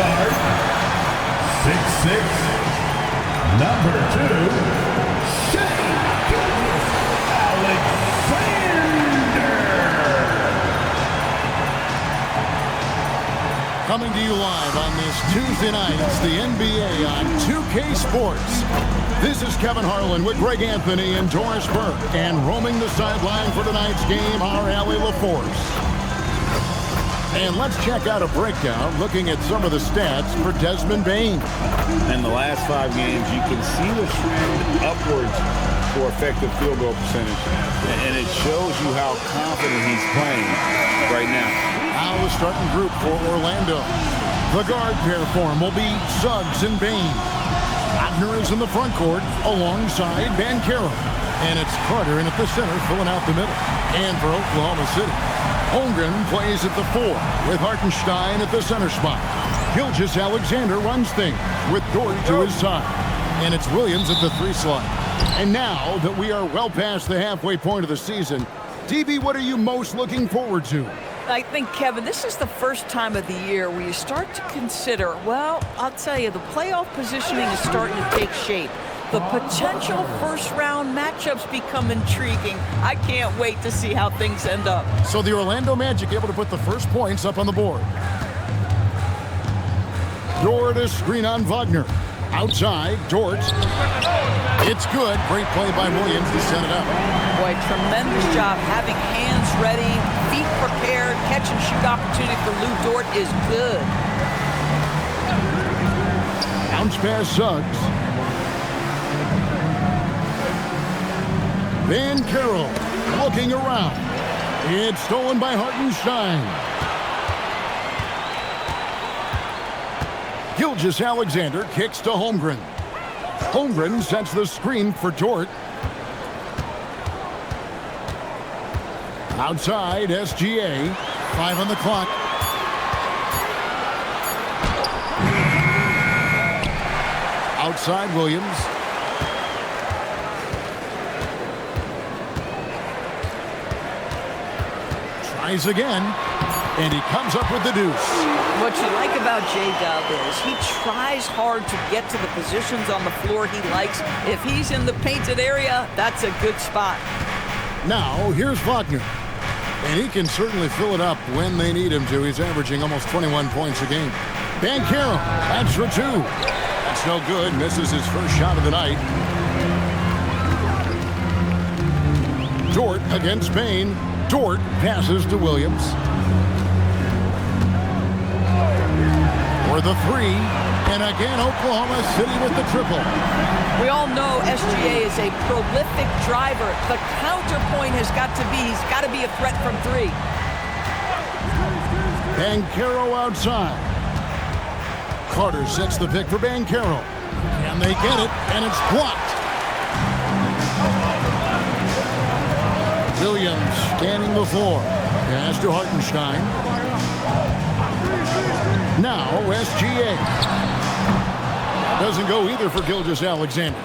guard, 6'6", number 2, Coming to you live on this Tuesday night, it's the NBA on 2K Sports. This is Kevin Harlan with Greg Anthony and Doris Burke. And roaming the sideline for tonight's game, our Allie LaForce. And let's check out a breakdown looking at some of the stats for Desmond Bane. In the last 5 games, you can see the trend upwards for effective field goal percentage. And it shows you how confident he's playing right now. Now the starting group for Orlando. The guard pair form will be Suggs and Bane. Wagner is in the front court alongside Banchero. And it's Carter in at the center filling out the middle. And for Oklahoma City, Holmgren plays at the 4 with Hartenstein at the center spot. Gilgeous-Alexander runs things with Dort to his side. And it's Williams at the 3 slot. And now that we are well past the halfway point of the season, DB, what are you most looking forward to? I think, Kevin, this is the first time of the year where you start to consider, well, I'll tell you, the playoff positioning is starting to take shape. The potential first-round matchups become intriguing. I can't wait to see how things end up. So the Orlando Magic able to put the first points up on the board. Dort a screen on Wagner. Outside, Dort. It's good. Great play by Williams to set it up. Boy, tremendous job having hands ready, feet prepared. Catch and shoot opportunity for Lou Dort is good. Bounce pass Suggs. Banchero looking around. It's stolen by Hartenstein. Gilgeous-Alexander kicks to Holmgren. Holmgren sets the screen for Dort. Outside, SGA. 5 on the clock. Outside, Williams. Tries again. And he comes up with the deuce. What you like about J-Dub is he tries hard to get to the positions on the floor he likes. If he's in the painted area, that's a good spot. Now, here's Wagner. And he can certainly fill it up when they need him to. He's averaging almost 21 points a game. Banchero, that's for 2. That's no good. Misses his first shot of the night. Dort against Bane. Dort passes to Williams. For the 3, and again Oklahoma City with the triple. We all know SGA is a prolific driver. The counterpoint has got to be, he's got to be a threat from 3. Banchero outside. Carter sets the pick for Banchero. And they get it, and it's blocked. Williams scanning the floor. Pass to Hartenstein. Now, SGA. Doesn't go either for Gilgeous-Alexander.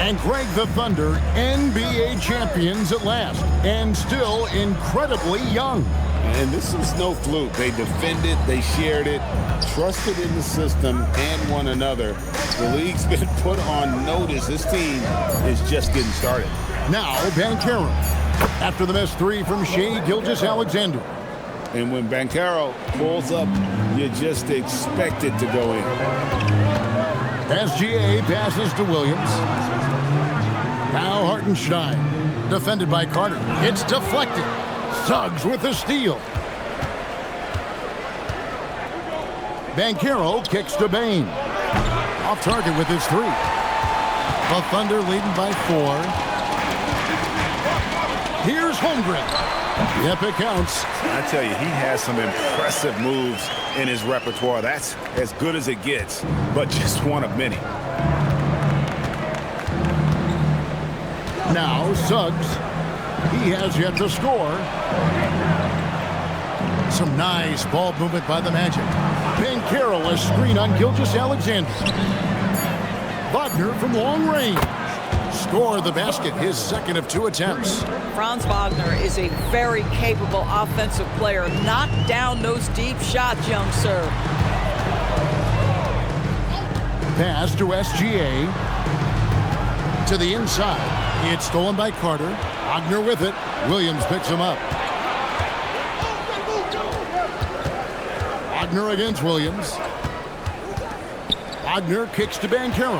And Greg, the Thunder, NBA champions at last. And still incredibly young. And this was no fluke. They defended, they shared it, trusted in the system and one another. The league's been put on notice. This team is just getting started. Now, Banchero. After the missed 3 from Shai Gilgeous-Alexander. And when Banchero pulls up, you just expect it to go in. SGA passes to Williams. Now Hartenstein. Defended by Carter. It's deflected. Suggs with the steal. Banchero kicks to Bane. Off target with his 3. The Thunder leading by 4. Here's Holmgren. Yep, it counts. I tell you, he has some impressive moves in his repertoire. That's as good as it gets, but just one of many. Now Suggs. He has yet to score. Some nice ball movement by the Magic. Banchero a screen on Gilgeous-Alexander. Wagner from long range. Score the basket, his second of 2 attempts. Franz Wagner is a very capable offensive player. Knock down those deep shots, young sir. pass to SGA. To the inside. It's stolen by Carter. Wagner with it. Williams picks him up. Wagner against Williams. Wagner kicks to Banchero.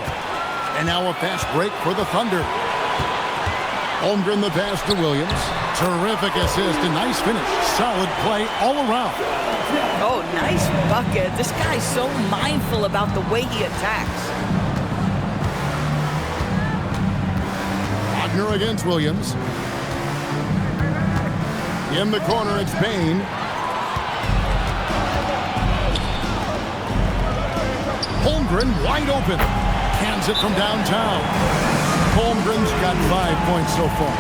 And now a fast break for the Thunder. Holmgren the pass to Williams. Terrific assist and nice finish. Solid play all around. Oh, nice bucket. This guy's so mindful about the way he attacks. Wagner against Williams. In the corner, it's Bain. Holmgren wide open. Hands it from downtown. Holmgren's got 5 points so far.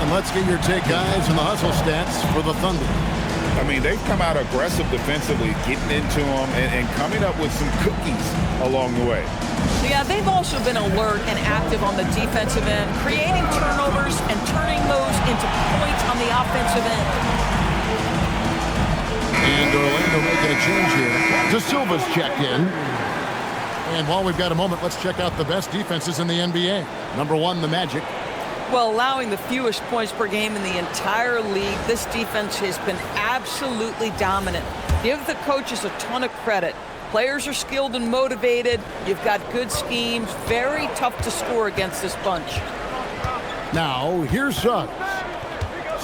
And let's get your take, guys, on the hustle stats for the Thunder. I mean, they've come out aggressive defensively, getting into them and coming up with some cookies along the way. Yeah, they've also been alert and active on the defensive end, creating turnovers and turning those into points on the offensive end. And Orlando making a change here. De Silva's checked in. And while we've got a moment, let's check out the best defenses in the NBA. Number 1, the Magic. Well, allowing the fewest points per game in the entire league, this defense has been absolutely dominant. Give the coaches a ton of credit. Players are skilled and motivated. You've got good schemes. Very tough to score against this bunch. Now, here's Suggs.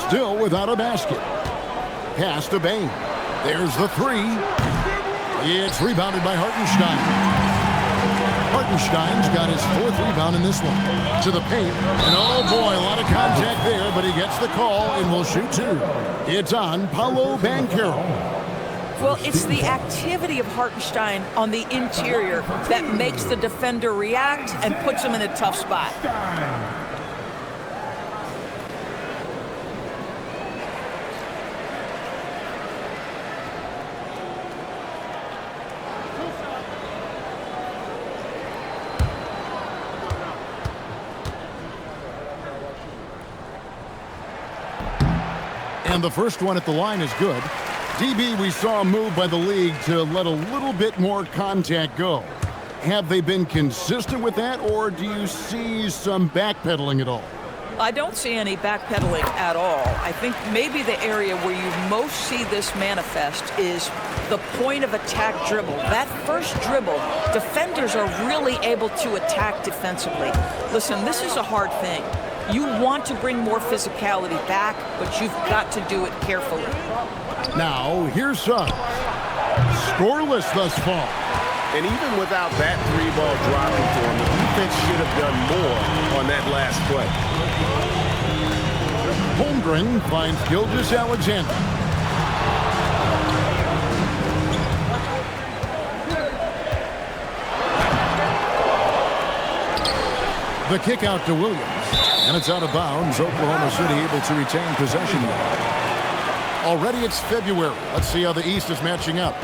Still without a basket. Pass to Bain. There's the 3. It's rebounded by Hartenstein. Hartenstein's got his 4th rebound in this one. To the paint. And oh boy, a lot of contact there, but he gets the call and will shoot 2. It's on Paolo Banchero. Well, it's the activity of Hartenstein on the interior that makes the defender react and puts him in a tough spot. And the first one at the line is good. DB, we saw a move by the league to let a little bit more contact go. Have they been consistent with that, or do you see some backpedaling at all? I don't see any backpedaling at all. I think maybe the area where you most see this manifest is the point of attack dribble. That first dribble, defenders are really able to attack defensively. Listen, this is a hard thing. You want to bring more physicality back, but you've got to do it carefully. Now, here's Suggs. Scoreless thus far. And even without that 3-ball dropping for him, the defense should have done more on that last play. Holmgren finds Gilgeous-Alexander. The kick out to Williams. And it's out of bounds. Oklahoma City able to retain possession. Already it's February. Let's see how the East is matching up.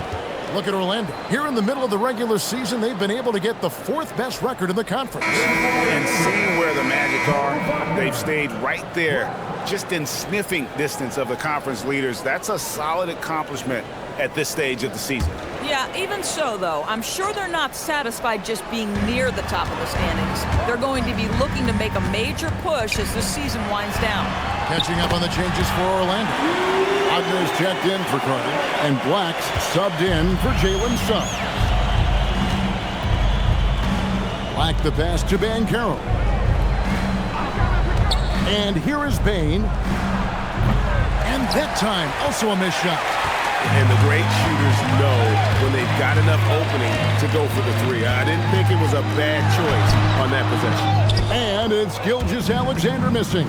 Look at Orlando. Here in the middle of the regular season, they've been able to get the 4th best record in the conference. And seeing where the Magic are, they've stayed right there, just in sniffing distance of the conference leaders. That's a solid accomplishment at this stage of the season. Yeah, even so, though, I'm sure they're not satisfied just being near the top of the standings. They're going to be looking to make a major push as the season winds down. Catching up on the changes for Orlando. Wagner's checked in for Carter, and Black's subbed in for Jalen Suggs. Black the pass to Banchero. And here is Bain. And that time, also a missed shot. And the great shooters know when they've got enough opening to go for the 3. I didn't think it was a bad choice on that possession. And it's Gilgeous-Alexander missing.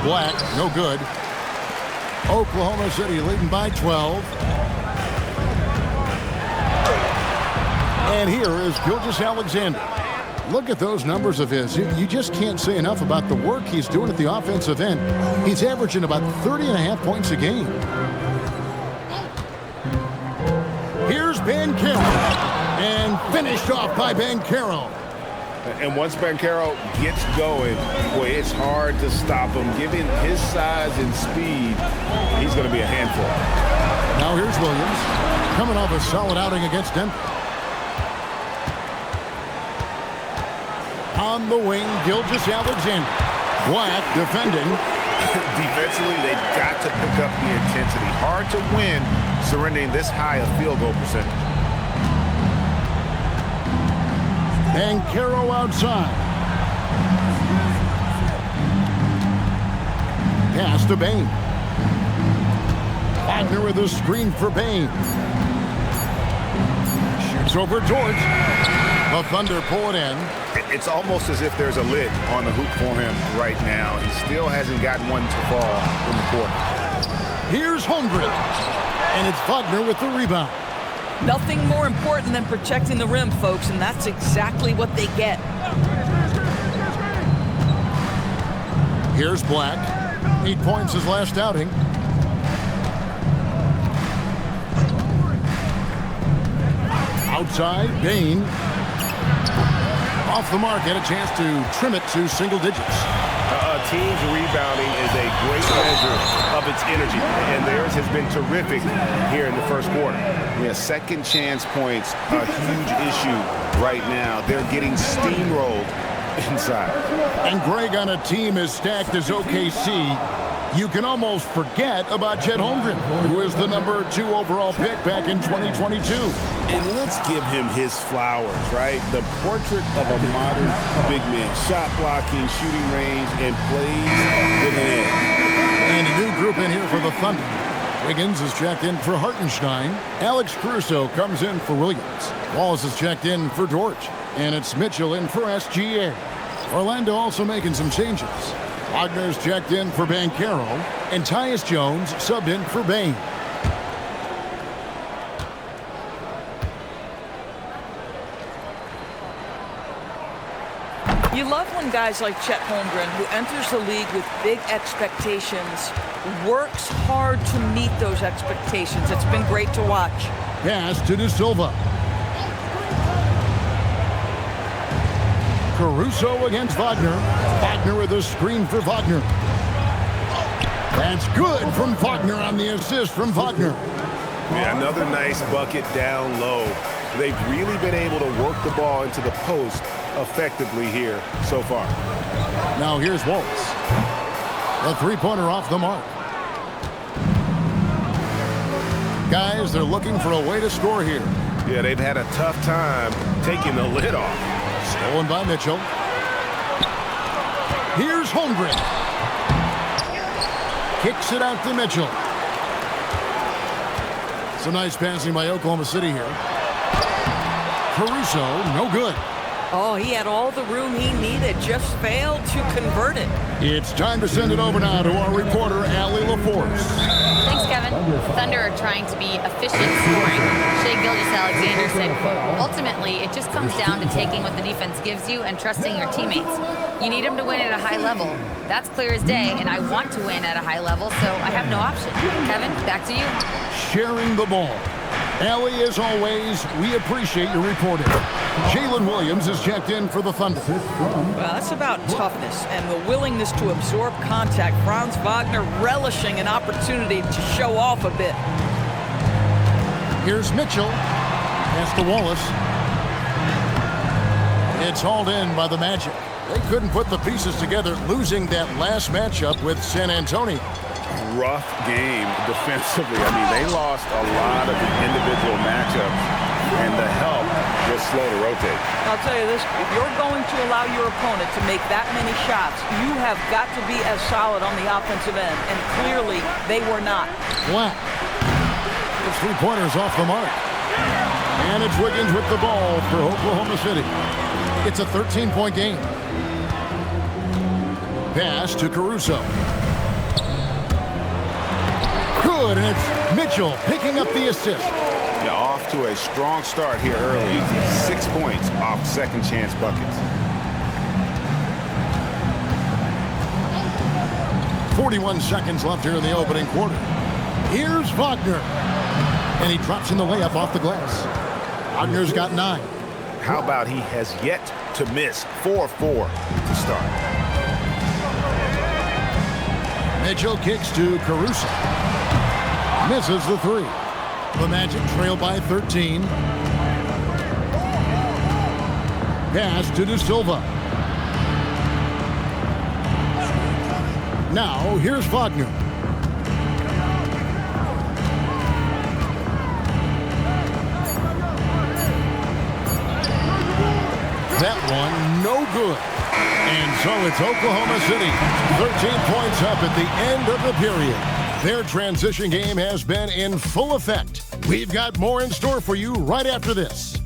Black, no good. Oklahoma City leading by 12. And here is Gilgeous-Alexander. Look at those numbers of his. You just can't say enough about the work he's doing at the offensive end. He's averaging about 30.5 points a game. Here's Banchero. And finished off by Banchero. And once Banchero gets going, boy, it's hard to stop him. Given his size and speed, he's going to be a handful. Now here's Williams, coming off a solid outing against Denver. On the wing, Gilgeous-Alexander. Black defending. Defensively, they've got to pick up the intensity. Hard to win surrendering this high a field goal percentage. Banchero outside. Pass to Bain. Wagner with a screen for Bain. Shoots over George. The Thunder pull it in. It's almost as if there's a lid on the hoop for him right now. He still hasn't gotten one to fall in the court. Here's Holmgren. And it's Wagner with the rebound. Nothing more important than protecting the rim, folks, and that's exactly what they get. Here's Black. 8 points his last outing. Outside, Bain. Off the mark, had a chance to trim it to single digits. Team's rebounding is a great measure of its energy, and theirs has been terrific here in the first quarter. Yeah, second chance points, a huge issue right now. They're getting steamrolled inside. And Greg, on a team as stacked as OKC, you can almost forget about Chet Holmgren, who is the number 2 overall pick back in 2022. And let's give him his flowers, right? The portrait of a modern big man. Shot blocking, shooting range, and plays with an edge. And a new group in here for the Thunder. Wiggins is checked in for Hartenstein. Alex Caruso comes in for Williams. Wallace is checked in for George. And it's Mitchell in for SGA. Orlando also making some changes. Wagner's checked in for Banchero, and Tyus Jones subbed in for Bain. You love when guys like Chet Holmgren, who enters the league with big expectations, works hard to meet those expectations. It's been great to watch. Pass to De Silva. Caruso against Wagner. Wagner with a screen for Wagner. That's good from Wagner on the assist from Wagner. Yeah, another nice bucket down low. They've really been able to work the ball into the post effectively here so far. Now here's Wallace. The three-pointer off the mark. Guys, they're looking for a way to score here. Yeah, they've had a tough time taking the lid off. Stolen by Mitchell. Here's Holmgren. Kicks it out to Mitchell. Some nice passing by Oklahoma City here. Caruso, no good. Oh, he had all the room he needed, just failed to convert it. It's time to send it over now to our reporter, Allie LaForce. Thanks, Kevin. Thunder are trying to be efficient scoring. Shai Gilgeous-Alexander said, quote, ultimately, it just comes down to taking what the defense gives you and trusting your teammates. You need them to win at a high level. That's clear as day, and I want to win at a high level, so I have no option. Kevin, back to you. Sharing the ball. Allie, as always, we appreciate your reporting. Jalen Williams is checked in for the Thunder. Well, that's about toughness and the willingness to absorb contact. Franz Wagner relishing an opportunity to show off a bit. Here's Mitchell. Pass to Wallace. It's hauled in by the Magic. They couldn't put the pieces together, losing that last matchup with San Antonio. Rough game defensively. I mean, they lost a lot of the individual matchups, and the help was slow to rotate. I'll tell you this, if you're going to allow your opponent to make that many shots, you have got to be as solid on the offensive end, and clearly they were not. Black. It's three-pointers off the mark. And it's Wiggins with the ball for Oklahoma City. It's a 13-point game. Pass to Caruso. Good, and it's Mitchell picking up the assist. Yeah, off to a strong start here early. 6 points off second chance buckets. 41 seconds left here in the opening quarter. Here's Wagner. And he drops in the layup off the glass. Wagner's got 9. How about he has yet to miss 4-4 to start. Mitchell kicks to Caruso. Misses the three. The Magic trail by 13. Pass to De Silva. Now, here's Wagner. That one, no good. And so it's Oklahoma City. 13 points up at the end of the period. Their transition game has been in full effect. We've got more in store for you right after this.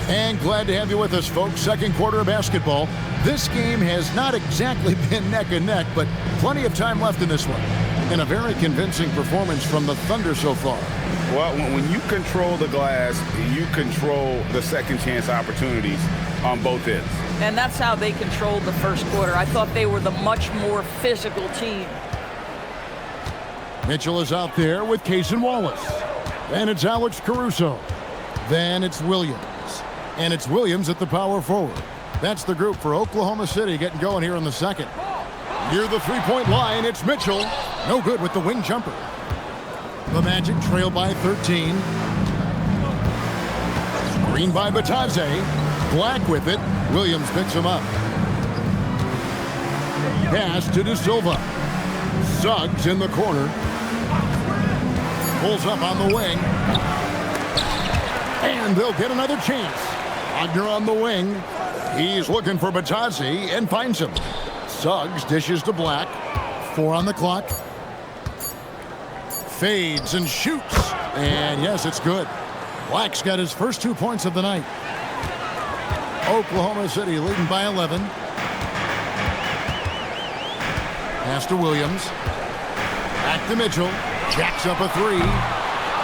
And glad to have you with us, folks. Second quarter of basketball. This game has not exactly been neck and neck, but plenty of time left in this one. And a very convincing performance from the Thunder so far. Well, when you control the glass, you control the second chance opportunities on both ends. And that's how they controlled the first quarter. I thought they were the much more physical team. Mitchell is out there with Cason Wallace. Then it's Alex Caruso. Then it's Williams. And it's Williams at the power forward. That's the group for Oklahoma City getting going here in the second. Near the three-point line, it's Mitchell. No good with the wing jumper. The Magic trail by 13. Screen by Batadze. Black with it. Williams picks him up. Pass to De Silva. Suggs in the corner. Pulls up on the wing. And they'll get another chance. Wagner on the wing. He's looking for Batadze and finds him. Suggs dishes to Black. 4 on the clock. Fades and shoots. And yes, it's good. Black's got his first 2 points of the night. Oklahoma City leading by 11. Pass to Williams. Back to Mitchell. Jacks up a 3.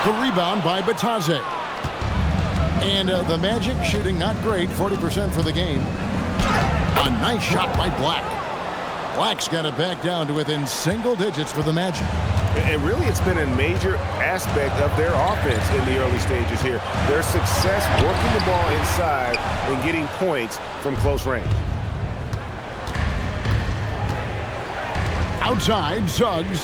The rebound by Batadze. And the Magic shooting not great, 40% for the game. A nice shot by Black. Black's got it back down to within single digits for the Magic. And really, it's been a major aspect of their offense in the early stages here. Their success working the ball inside and getting points from close range. Outside, Suggs.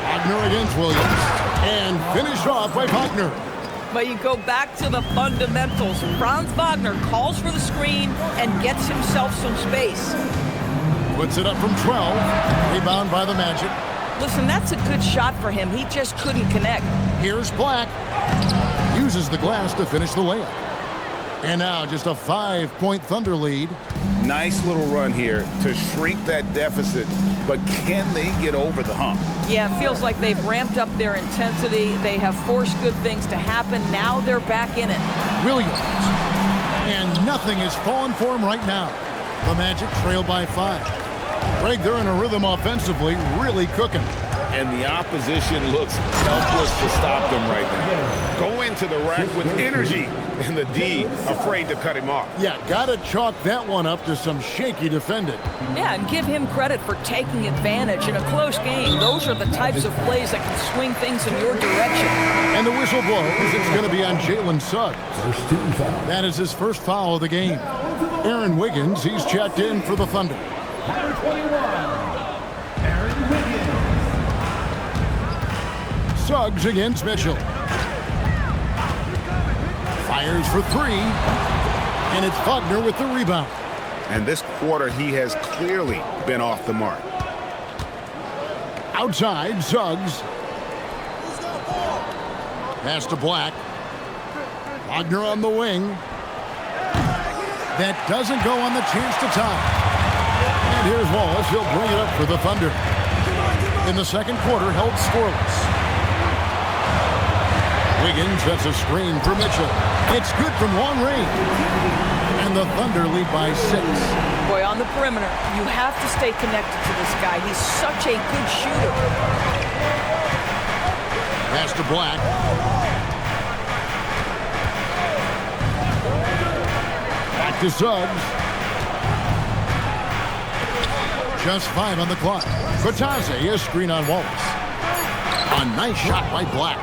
Wagner against Williams. And finished off by Wagner. But you go back to the fundamentals. Franz Wagner calls for the screen and gets himself some space. Puts it up from 12. Rebound by the Magic. Listen, that's a good shot for him. He just couldn't connect. Here's Black. Uses the glass to finish the layup. And now just a 5-point Thunder lead. Nice little run here to shrink that deficit, but can they get over the hump? Yeah, it feels like they've ramped up their intensity. They have forced good things to happen. Now they're back in it. Williams. And nothing is falling for him right now. The Magic trail by 5. Greg, they're in a rhythm offensively, really cooking. And the opposition looks helpless to stop them right now. Go into the rack with energy, and the D afraid to cut him off. Yeah, gotta chalk that one up to some shaky defending. Yeah, and give him credit for taking advantage in a close game. Those are the types of plays that can swing things in your direction. And the whistle blows. It's going to be on Jalen Suggs. That is his first foul of the game. Aaron Wiggins, he's checked in for the Thunder. Number 21, Aaron Wiggins. Suggs against Mitchell. Fires for 3. And it's Wagner with the rebound. And this quarter, he has clearly been off the mark. Outside, Suggs. Pass to Black. Wagner on the wing. That doesn't go on the chance to tie. And here's Wallace. He'll bring it up for the Thunder. In the second quarter, held scoreless. Wiggins sets a screen for Mitchell. It's good from long range. And the Thunder lead by 6. Boy, on the perimeter, you have to stay connected to this guy. He's such a good shooter. Pass to Black. Back to Suggs. Just 5 on the clock. Batadze, a screen on Wallace. A nice shot by Black.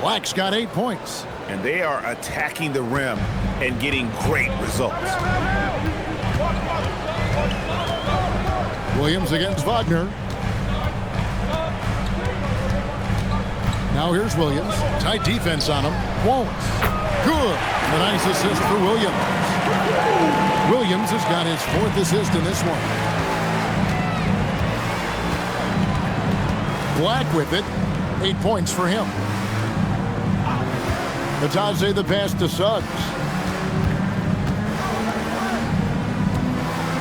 Black's got 8 points. And they are attacking the rim and getting great results. Williams against Wagner. Now here's Williams. Tight defense on him. Won't. Good. A nice assist for Williams. Williams has got his 4th assist in this one. Black with it. 8 points for him. Batadze the pass to Suggs.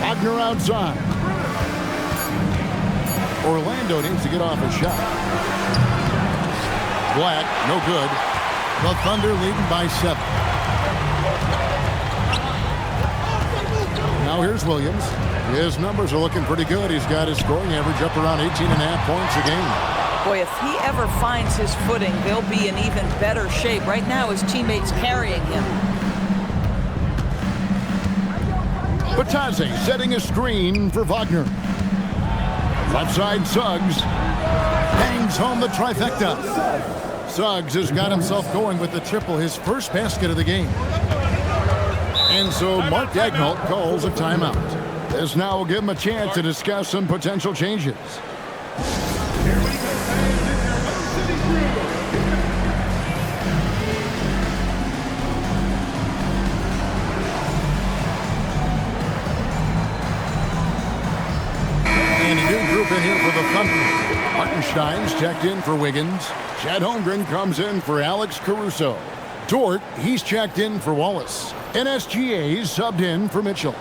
Wagner outside. Orlando needs to get off a shot. Black, no good. The Thunder leading by 7. Now here's Williams. His numbers are looking pretty good. He's got his scoring average up around 18.5 points a game. Boy, if he ever finds his footing, they'll be in even better shape. Right now, his teammates carrying him. Batadze setting a screen for Wagner. Left side, Suggs. Bangs home the trifecta. Suggs has got himself going with the triple, his first basket of the game. And so Mark Daigneault calls a timeout. This now will give him a chance to discuss some potential changes. And a new group in here for the Thunder. Hartenstein's checked in for Wiggins. Chad Holmgren comes in for Alex Caruso. Dort, he's checked in for Wallace. And SGA's subbed in for Mitchell.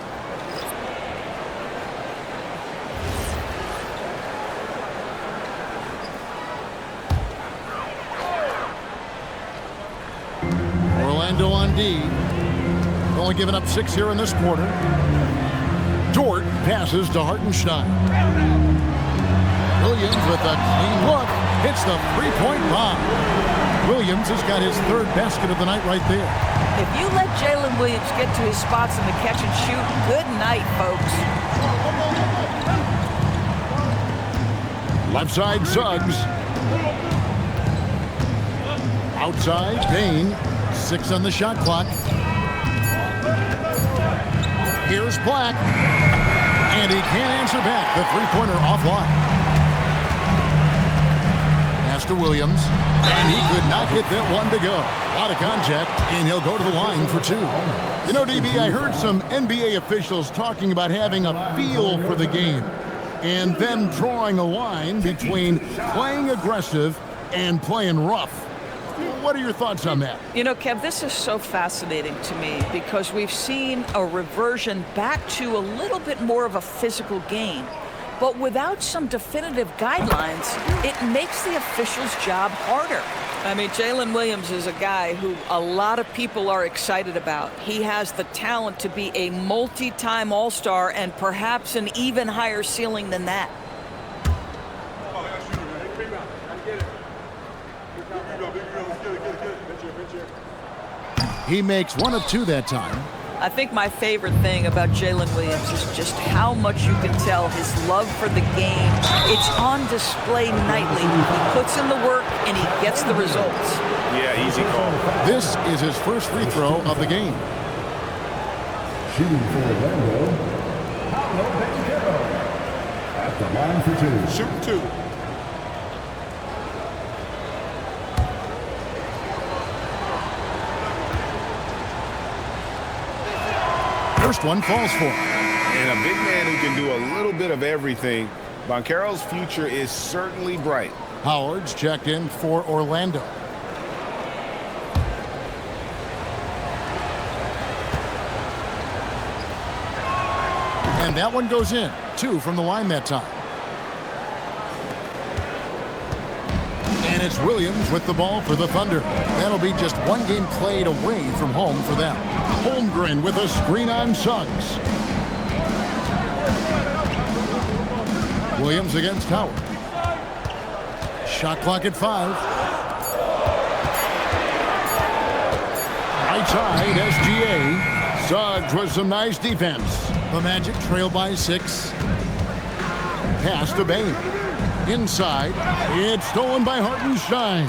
Orlando on D. Only giving up 6 here in this quarter. Dort passes to Hartenstein. Williams with a clean look. Hits the three-point bomb. Williams has got his 3rd basket of the night right there. If you let Jalen Williams get to his spots in the catch and shoot, good night, folks. Left side, Suggs. Outside, Payne. 6 on the shot clock. Here's Black. And he can't answer back. The three-pointer offline. Pass to Williams. And he could not hit that one to go. A lot of contact, and he'll go to the line for 2. You know, DB, I heard some NBA officials talking about having a feel for the game and then drawing a line between playing aggressive and playing rough. What are your thoughts on that? You know, Kev, this is so fascinating to me because we've seen a reversion back to a little bit more of a physical game. But without some definitive guidelines, it makes the officials' job harder. I mean, Jalen Williams is a guy who a lot of people are excited about. He has the talent to be a multi-time All-Star and perhaps an even higher ceiling than that. He makes 1 of 2 that time. I think my favorite thing about Jalen Williams is just how much you can tell his love for the game. It's on display nightly. He puts in the work and he gets the results. Yeah, easy call. This is his first free throw of the game. Shooting for Orlando, Paolo Banchero. At the line for 2. Shoot 2. First one falls for him. And a big man who can do a little bit of everything. Banchero's future is certainly bright. Howard's checked in for Orlando. And that one goes in. 2 from the line that time. And it's Williams with the ball for the Thunder. That'll be just 1 game played away from home for them. Holmgren with a screen on Suggs. Williams against Howard. Shot clock at 5. Right side, SGA. Suggs with some nice defense. The Magic trail by 6. Pass to Bain. Inside. It's stolen by Hartenstein.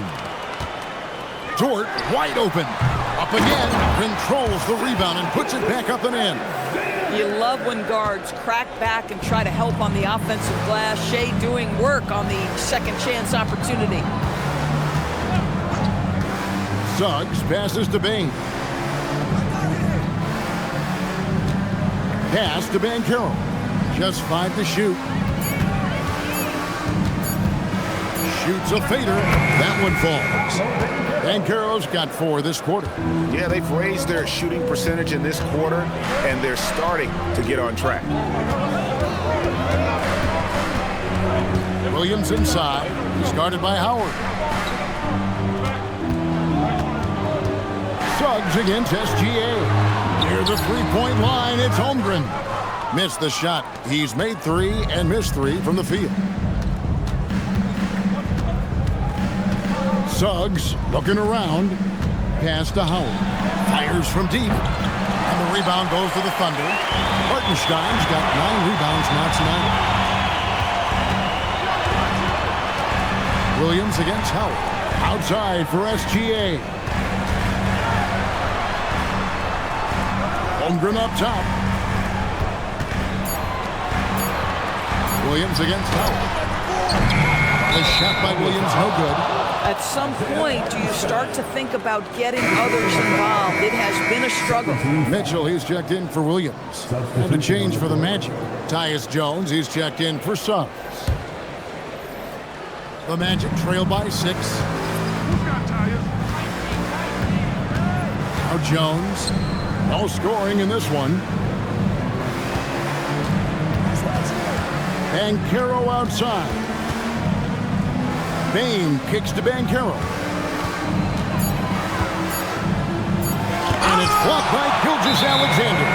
Dort wide open. Up again. Controls the rebound and puts it back up and in. You love when guards crack back and try to help on the offensive glass. Shea doing work on the second chance opportunity. Suggs passes to Bain. Pass to Banchero. Just 5 to shoot. Shoots a fader. That one falls. Banchero's got 4 this quarter. Yeah, they've raised their shooting percentage in this quarter, and they're starting to get on track. Williams inside. He's guarded by Howard. Suggs against SGA. Near the three-point line, it's Holmgren. Missed the shot. He's made 3 and missed 3 from the field. Suggs looking around. Pass to Howard. Fires from deep. And the rebound goes to the Thunder. Hartenstein's got 9 rebounds now tonight. Williams against Howard. Outside for SGA. Holmgren up top. Williams against Howard. The shot by Williams, no good. At some point, do you start to think about getting others involved? It has been a struggle. Mitchell, he's checked in for Williams. And a change for the Magic. Tyus Jones, he's checked in for Suggs. The Magic trail by 6. Now Jones. No scoring in this one. Banchero outside. Bain kicks to Banchero. And it's blocked by Gilgeous-Alexander.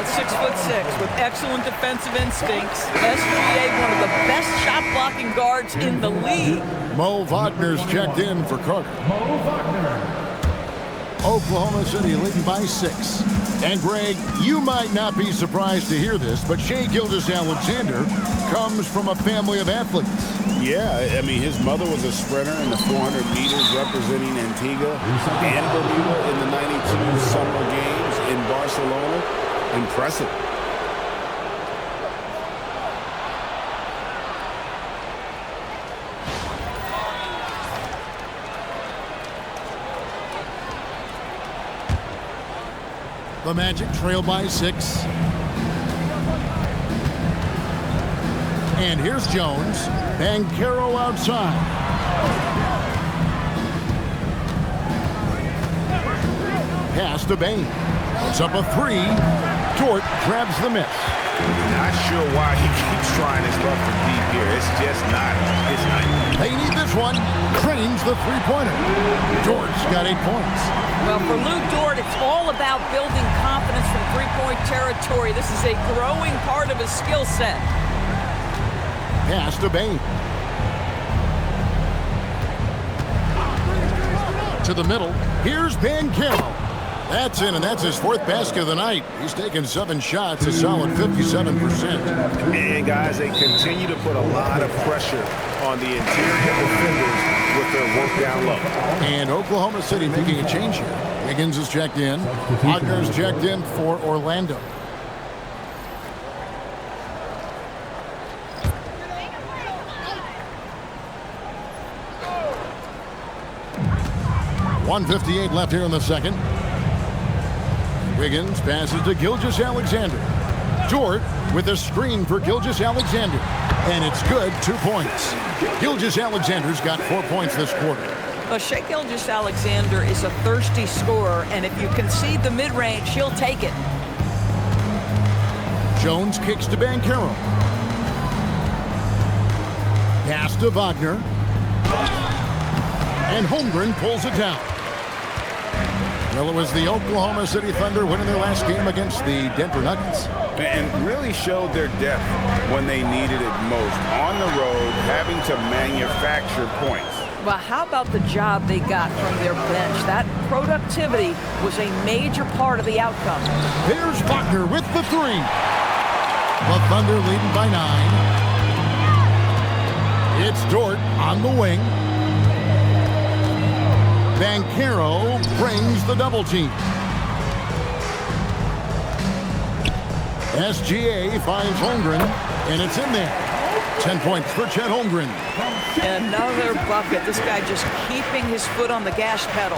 6'6" with excellent defensive instincts. SGA, one of the best shot blocking guards in the league. Mo Wagner's checked in for Carter. Oklahoma City leading by 6. And Greg, you might not be surprised to hear this, but Shai Gilgeous-Alexander comes from a family of athletes. Yeah, I mean, his mother was a sprinter in the 400 meters representing Antigua and Bermuda in the 92 Summer Games in Barcelona. Impressive. The Magic trail by 6. And here's Jones. Banchero outside. Pass to Bain. It's up a 3. Dort grabs the miss. Not sure why he keeps trying his luck from deep here. It's just not his night. They need this one. Cranes the three-pointer. Dort's got 8 points. Well, for Lou Dort, it's all about building confidence from three-point territory. This is a growing part of his skill set. Pass to Bain. To the middle. Here's Banchero. That's in, and that's his 4th basket of the night. He's taken 7 shots, a solid 57%. And guys, they continue to put a lot of pressure on the interior defenders with their work down low. And Oklahoma City making a change here. Higgins is checked in. Wagner's checked in for Orlando. .158 left here in the second. Wiggins passes to Gilgeous-Alexander. Dort with a screen for Gilgeous-Alexander. And it's good, 2 points. Gilgeous-Alexander's got 4 points this quarter. Well, Shai Gilgeous-Alexander is a thirsty scorer, and if you concede the mid-range, he'll take it. Jones kicks to Banchero. Pass to Wagner. And Holmgren pulls it down. Well, it was the Oklahoma City Thunder winning their last game against the Denver Nuggets. And really showed their depth when they needed it most. On the road, having to manufacture points. Well, how about the job they got from their bench? That productivity was a major part of the outcome. There's Wagner with the 3. The Thunder leading by 9. It's Dort on the wing. Banchero brings the double team. SGA finds Holmgren, and it's in there. 10 points for Chet Holmgren. Another bucket. This guy just keeping his foot on the gas pedal.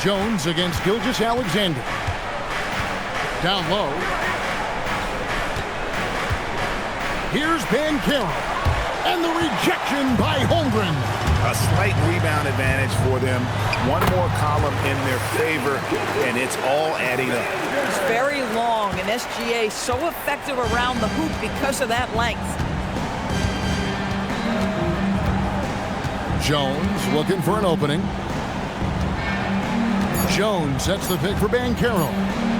Jones against Gilgeous-Alexander. Down low. Here's Banchero. And the rejection by Holmgren. A slight rebound advantage for them. One more column in their favor, and it's all adding up. It's very long, and SGA so effective around the hoop because of that length. Jones looking for an opening. Jones sets the pick for Banchero.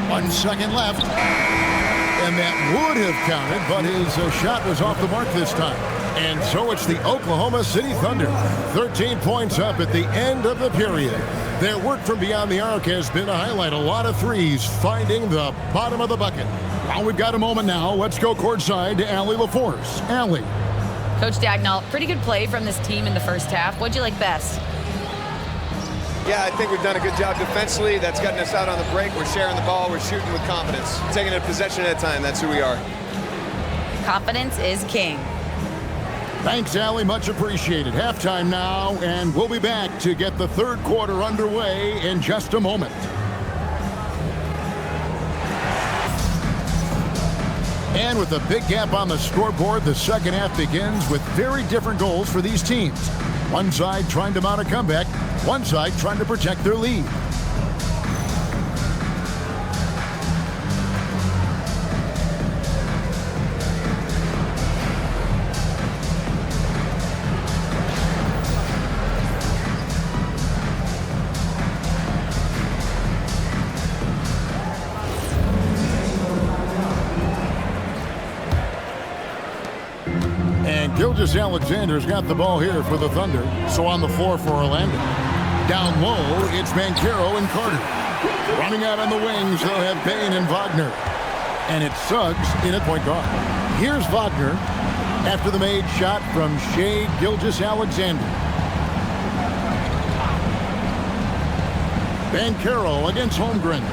1 second left. And that would have counted, but his shot was off the mark this time. And so it's the Oklahoma City Thunder. 13 points up at the end of the period. Their work from beyond the arc has been a highlight. A lot of threes finding the bottom of the bucket. Well, we've got a moment now. Let's go courtside to Allie LaForce. Allie. Coach Dagnall, pretty good play from this team in the first half. What'd you like best? Yeah, I think we've done a good job defensively. That's gotten us out on the break. We're sharing the ball. We're shooting with confidence. Taking it possession at a time. That's who we are. Confidence is king. Thanks, Allie. Much appreciated. Halftime now, and we'll be back to get the third quarter underway in just a moment. And with a big gap on the scoreboard, the second half begins with very different goals for these teams. One side trying to mount a comeback, one side trying to protect their lead. Gilgeous-Alexander's got the ball here for the Thunder. So on the floor for Orlando. Down low, it's Banchero and Carter. Running out on the wings, they'll have Bain and Wagner. And it's Suggs in at point guard. Here's Wagner after the made shot from Shai Gilgeous-Alexander. Banchero against Holmgren.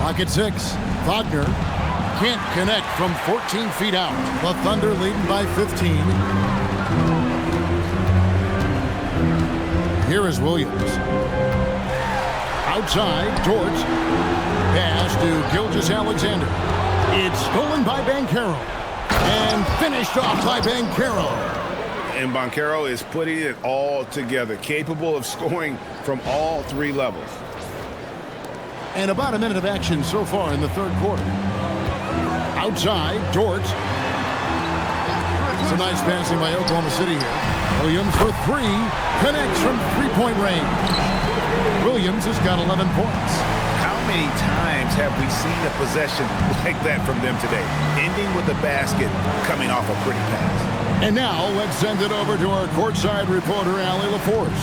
Pocket 6. Wagner can't connect from 14 feet out. The Thunder leading by 15. Here is Williams. Outside, Dort. Pass to Gilgeous-Alexander. It's stolen by Banchero. And finished off by Banchero. And Banchero is putting it all together, capable of scoring from all three levels. And about a minute of action so far in the third quarter. Outside, Dort. It's a nice passing by Oklahoma City here. Williams for three. Connects from three-point range. Williams has got 11 points. How many times have we seen a possession like that from them today? Ending with a basket, coming off a pretty pass. And now, let's send it over to our courtside reporter, Allie LaForce.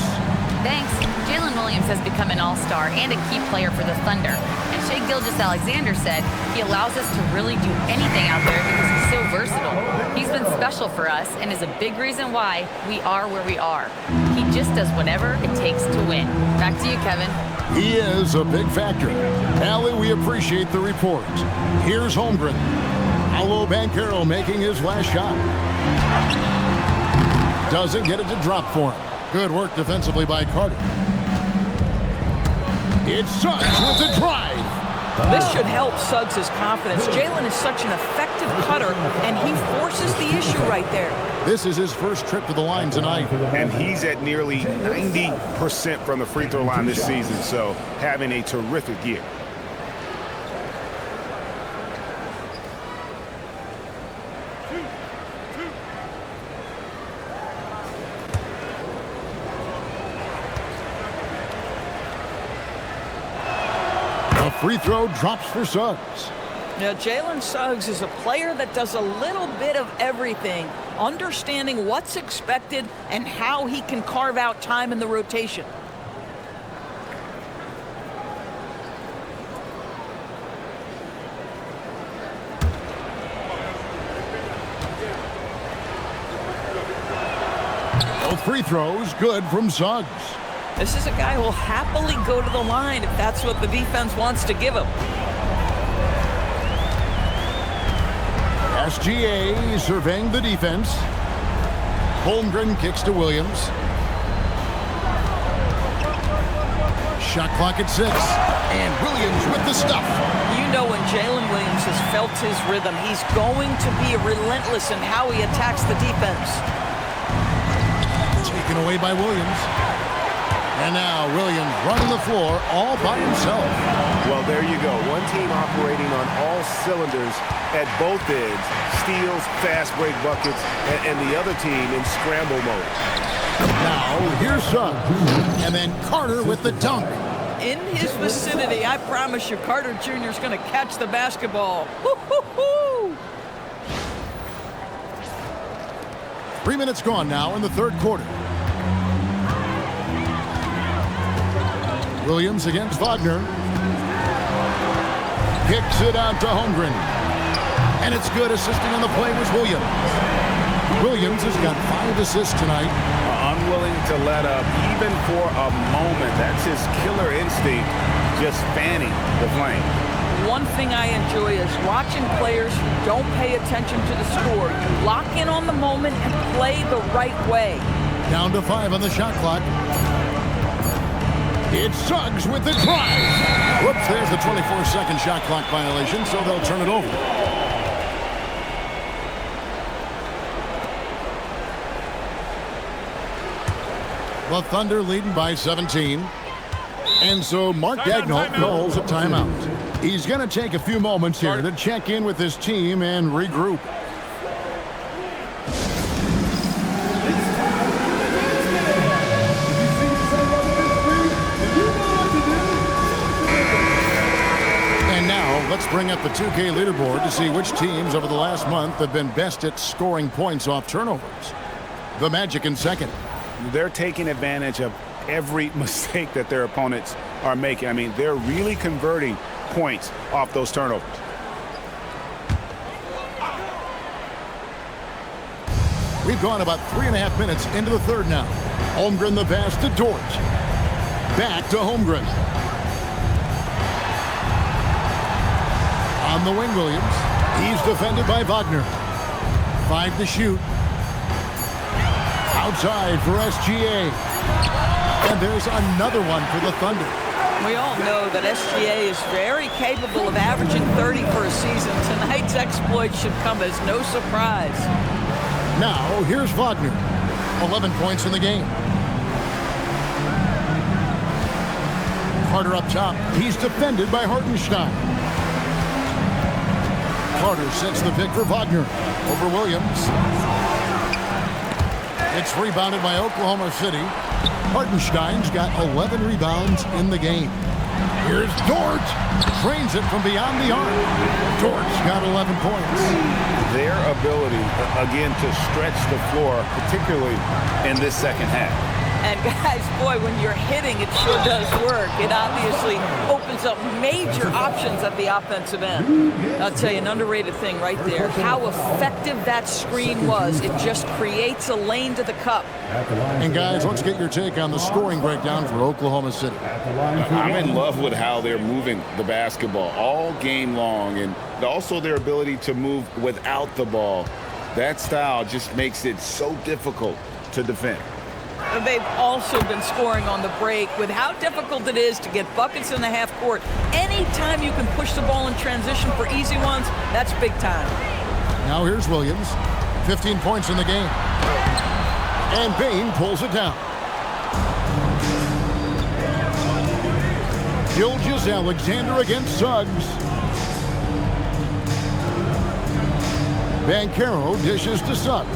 Thanks. Jalen Williams has become an all-star and a key player for the Thunder. And Shai Gilgeous-Alexander said he allows us to really do anything out there because he's so versatile. He's been special for us and is a big reason why we are where we are. He just does whatever it takes to win. Back to you, Kevin. He is a big factor. Allie, we appreciate the report. Here's Holmgren. Paolo Banchero making his last shot. Doesn't get it to drop for him. Good work defensively by Carter. It's Suggs with the drive. This should help Suggs' confidence. Jalen is such an effective cutter, and he forces the issue right there. This is his first trip to the line tonight. And he's at nearly 90% from the free throw line this season, so having a terrific year. Free throw drops for Suggs. Now, Jalen Suggs is a player that does a little bit of everything, understanding what's expected and how he can carve out time in the rotation. Both free throws good from Suggs. This is a guy who will happily go to the line if that's what the defense wants to give him. SGA surveying the defense. Holmgren kicks to Williams. Shot clock at 6. And Williams with the stuff. You know when Jalen Williams has felt his rhythm, he's going to be relentless in how he attacks the defense. Taken away by Williams. And now Williams running the floor all by himself. Well, there you go. One team operating on all cylinders at both ends. Steals, fast break buckets, and the other team in scramble mode. Now here's Suggs. And then Carter with the dunk. In his vicinity, I promise you, Carter Jr. is going to catch the basketball. Woo-hoo-hoo! 3 minutes gone now in the third quarter. Williams against Wagner. Kicks it out to Holmgren. And it's good. Assisting on the play was Williams. Williams has got 5 assists tonight. Unwilling to let up even for a moment. That's his killer instinct, just fanning the flame. One thing I enjoy is watching players who don't pay attention to the score. You lock in on the moment and play the right way. Down to 5 on the shot clock. It's Suggs with the drive. Whoops, there's the 24-second shot clock violation, so they'll turn it over. The Thunder leading by 17. And so Mark Daigneault calls a timeout. He's going to take a few moments here to check in with his team and regroup. And now let's bring up the 2K leaderboard to see which teams over the last month have been best at scoring points off turnovers. The Magic in second. They're taking advantage of every mistake that their opponents are making. I mean, they're really converting points off those turnovers. We've gone about 3.5 minutes into the third now. Holmgren the pass to Dort. Back to Holmgren. On the wing, Williams. He's defended by Wagner. 5 to shoot. Outside for SGA. And there's another one for the Thunder. We all know that SGA is very capable of averaging 30 for a season. Tonight's exploit should come as no surprise. Now, here's Wagner. 11 points in the game. Carter up top. He's defended by Hartenstein. Carter sets the pick for Wagner over Williams. It's rebounded by Oklahoma City. Hartenstein's got 11 rebounds in the game. Here's Dort. Trains it from beyond the arc. Dort's got 11 points. Their ability, again, to stretch the floor, particularly in this second half. And guys, boy, when you're hitting, it sure does work. It obviously opens up major options at the offensive end. I'll tell you, an underrated thing right there. How effective that screen was. It just creates a lane to the cup. And guys, let's get your take on the scoring breakdown for Oklahoma City. I'm in love with how they're moving the basketball all game long, and also their ability to move without the ball. That style just makes it so difficult to defend. They've also been scoring on the break. With how difficult it is to get buckets in the half court, anytime you can push the ball in transition for easy ones, that's big time. Now here's Williams. 15 points in the game. And Bain pulls it down. Gilgeous-Alexander against Suggs. Banchero dishes to Suggs.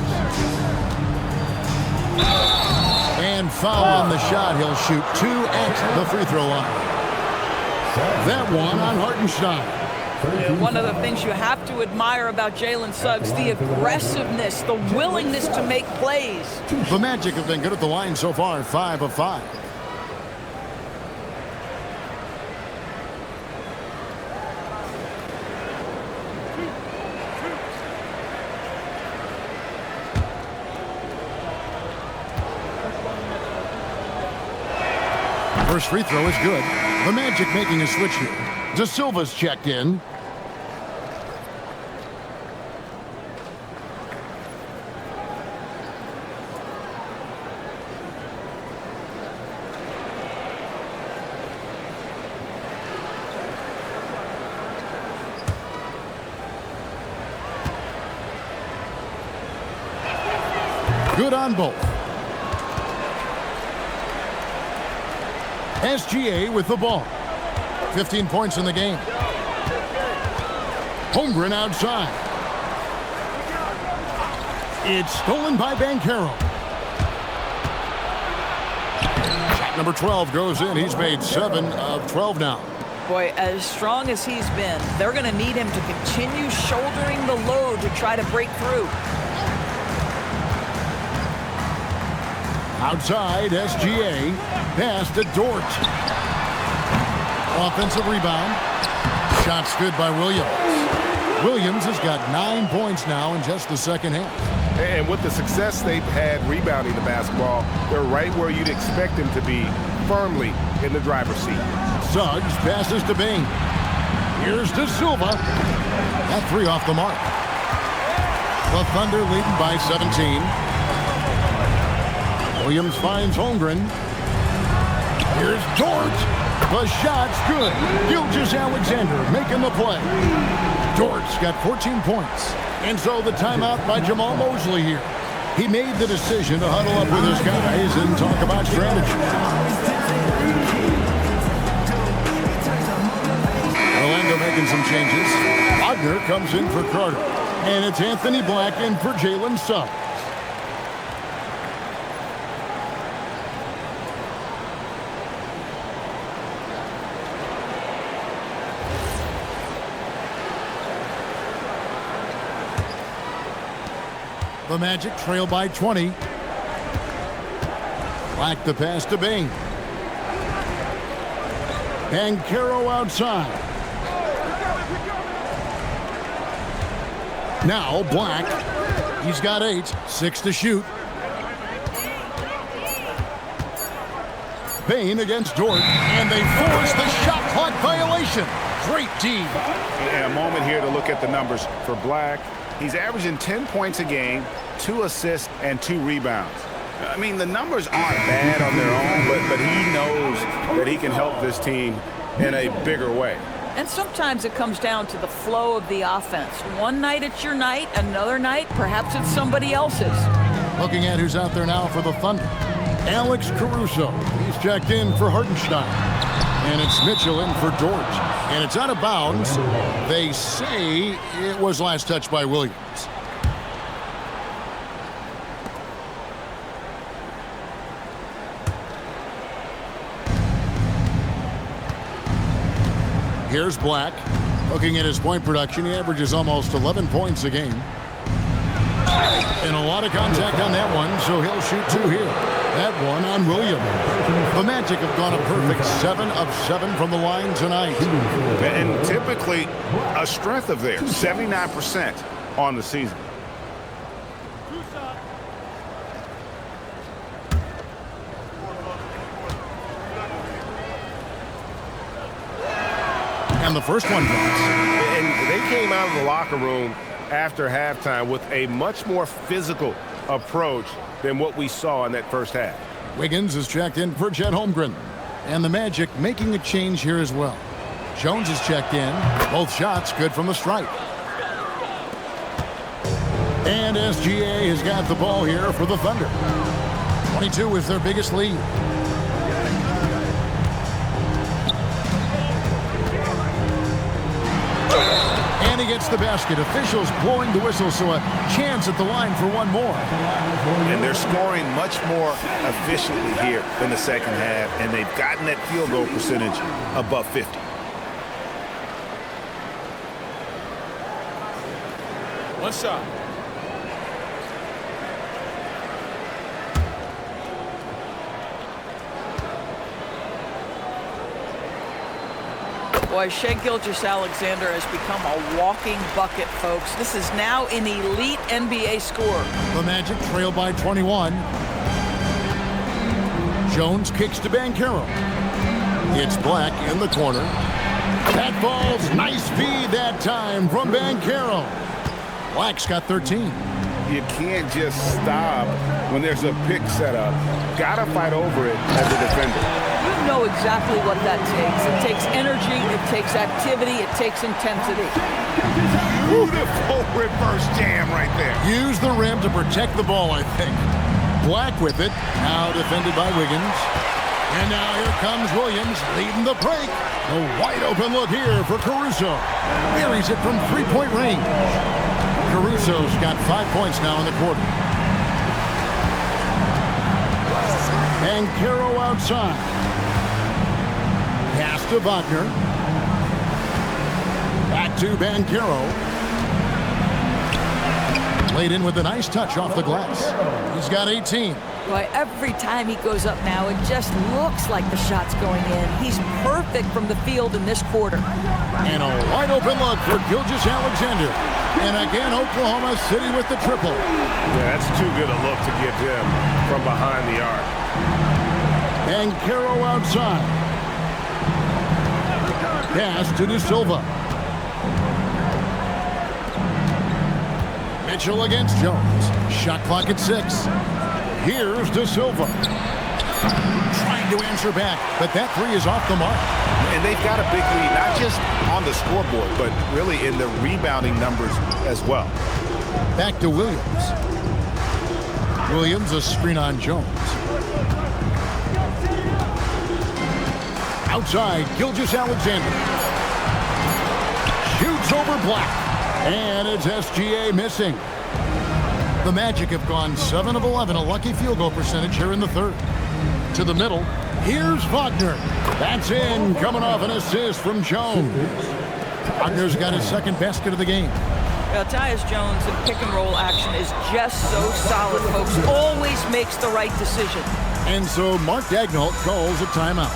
And foul on the shot. He'll shoot 2 at the free throw line. That one on Hartenstein. One of the things you have to admire about Jalen Suggs, the aggressiveness, the willingness to make plays. The Magic have been good at the line so far, 5 of 5. First free throw is good. The Magic making a switch here. De Silva's checked in. Good on both. SGA with the ball. 15 points in the game. Holmgren outside. It's stolen by Banchero. Shot number 12 goes in. He's made 7 of 12 now. Boy, as strong as he's been, they're going to need him to continue shouldering the load to try to break through. Outside, SGA. Pass to Dort. Offensive rebound. Shot's good by Williams. Williams has got 9 points now in just the second half. And with the success they've had rebounding the basketball, they're right where you'd expect them to be, firmly in the driver's seat. Suggs passes to Bain. Here's De Silva. That 3 off the mark. The Thunder leading by 17. Williams finds Holmgren. Here's Dort. The shot's good. Gilgeous-Alexander making the play. Dort's got 14 points. And so the timeout by Jamal Mosley here. He made the decision to huddle up with his guys and talk about strategy. Orlando making some changes. Wagner comes in for Carter. And it's Anthony Black in for Jalen Suggs. The Magic trail by 20. Black the pass to Bain. Banchero outside. Now Black. He's got 8. 6 to shoot. Bain against Dort. And they force the shot clock violation. Great team. And a moment here to look at the numbers for Black. He's averaging 10 points a game, 2 assists, and 2 rebounds. I mean, the numbers aren't bad on their own, but he knows that he can help this team in a bigger way. And sometimes it comes down to the flow of the offense. One night it's your night, another night perhaps it's somebody else's. Looking at who's out there now for the Thunder. Alex Caruso. He's checked in for Hartenstein. And it's Mitchell in for Dort. And it's out of bounds. They say it was last touched by Williams. Here's Black. Looking at his point production, he averages almost 11 points a game. And a lot of contact on that one, so he'll shoot 2 here. That one on Williams. The Magic have gone a perfect 7 of 7 from the line tonight. And typically a strength of theirs, 79% on the season. And the first one drops. And they came out of the locker room after halftime with a much more physical approach than what we saw in that first half. Wiggins is checked in for Chet Holmgren. And the Magic making a change here as well. Jones is checked in. Both shots good from the stripe. And SGA has got the ball here for the Thunder. 22 is their biggest lead. And he gets the basket. Officials blowing the whistle, so a chance at the line for one more. And they're scoring much more efficiently here in the second half, and they've gotten that field goal percentage above 50. One shot. Boy, Shai Gilgeous-Alexander has become a walking bucket, folks. This is now an elite NBA scorer. The Magic trail by 21. Jones kicks to Banchero. It's Black in the corner. That ball's nice feed that time from Banchero. Black's got 13. You can't just stop when there's a pick set up. Gotta fight over it as a defender. You know exactly what that takes. It takes energy, it takes activity, it takes intensity. Beautiful reverse jam right there. Use the rim to protect the ball, I think. Black with it. Now defended by Wiggins. And now here comes Williams leading the break. A wide open look here for Caruso. Buries it from three-point range. Caruso's got 5 points now in the quarter. Banchero outside. Pass to Wagner. Back to Banchero. Laid in with a nice touch off the glass. He's got 18. Boy, every time he goes up now, it just looks like the shot's going in. He's perfect from the field in this quarter. And a wide open look for Gilgeous-Alexander. And again, Oklahoma City with the triple. Yeah, that's too good a look to give him from behind the arc. Banchero outside. Pass to De Silva. Mitchell against Jones. Shot clock at 6. Here's De Silva. Trying to answer back, but that three is off the mark. And they've got a big lead, not just on the scoreboard, but really in the rebounding numbers as well. Back to Williams. Williams, a screen on Jones. Outside, Gilgeous-Alexander. Shoots over Black. And it's SGA missing. The Magic have gone 7 of 11, a lucky field goal percentage here in the third. To the middle, here's Wagner. That's in, coming off an assist from Jones. Wagner's got his second basket of the game. Well, Tyus Jones in pick-and-roll action is just so solid, folks. Always makes the right decision. And so Mark Daigneault calls a timeout.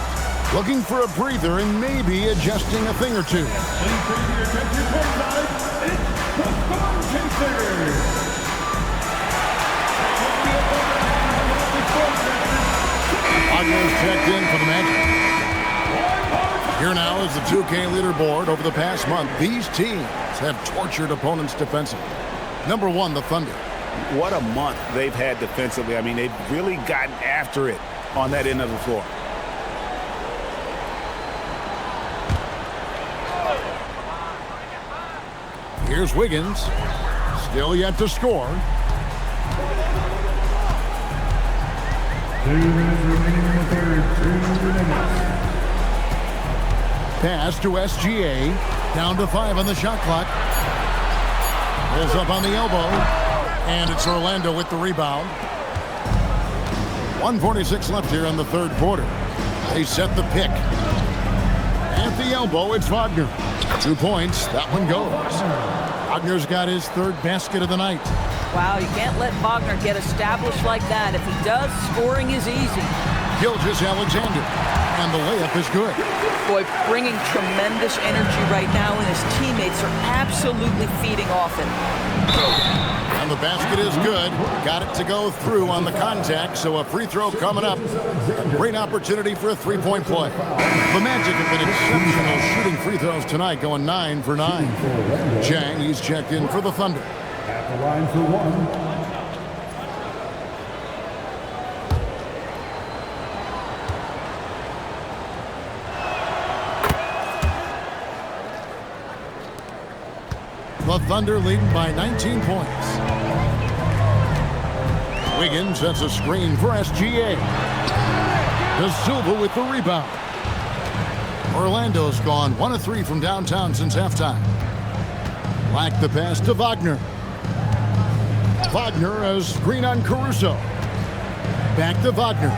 Looking for a breather and maybe adjusting a thing or two. Wagner's checked in for the Magic. Here now is the 2K leaderboard. Over the past month, these teams have tortured opponents defensively. Number 1, the Thunder. What a month they've had defensively. I mean, they've really gotten after it on that end of the floor. Here's Wiggins. Still yet to score. 2 minutes remaining in the third. 2 minutes. Pass to SGA. Down to 5 on the shot clock. Pulls up on the elbow. And it's Orlando with the rebound. 1:46 left here in the third quarter. They set the pick. At the elbow, it's Wagner. 2 points. That one goes. Wagner's got his third basket of the night. Wow, you can't let Wagner get established like that. If he does, scoring is easy. Gilgeous-Alexander. And the layup is good. Boy, bringing tremendous energy right now, and his teammates are absolutely feeding off him. And the basket is good. Got it to go through on the contact, so a free throw coming up. A great opportunity for a three-point play. The Magic have been exceptional shooting free throws tonight, going 9 for 9. Jang, he's checked in for the Thunder. At the line for 1. The Thunder leading by 19 points. Wiggins sets a screen for SGA. De Silva with the rebound. Orlando's gone 1 of 3 from downtown since halftime. Black the pass to Wagner. Wagner a screen on Caruso. Back to Wagner.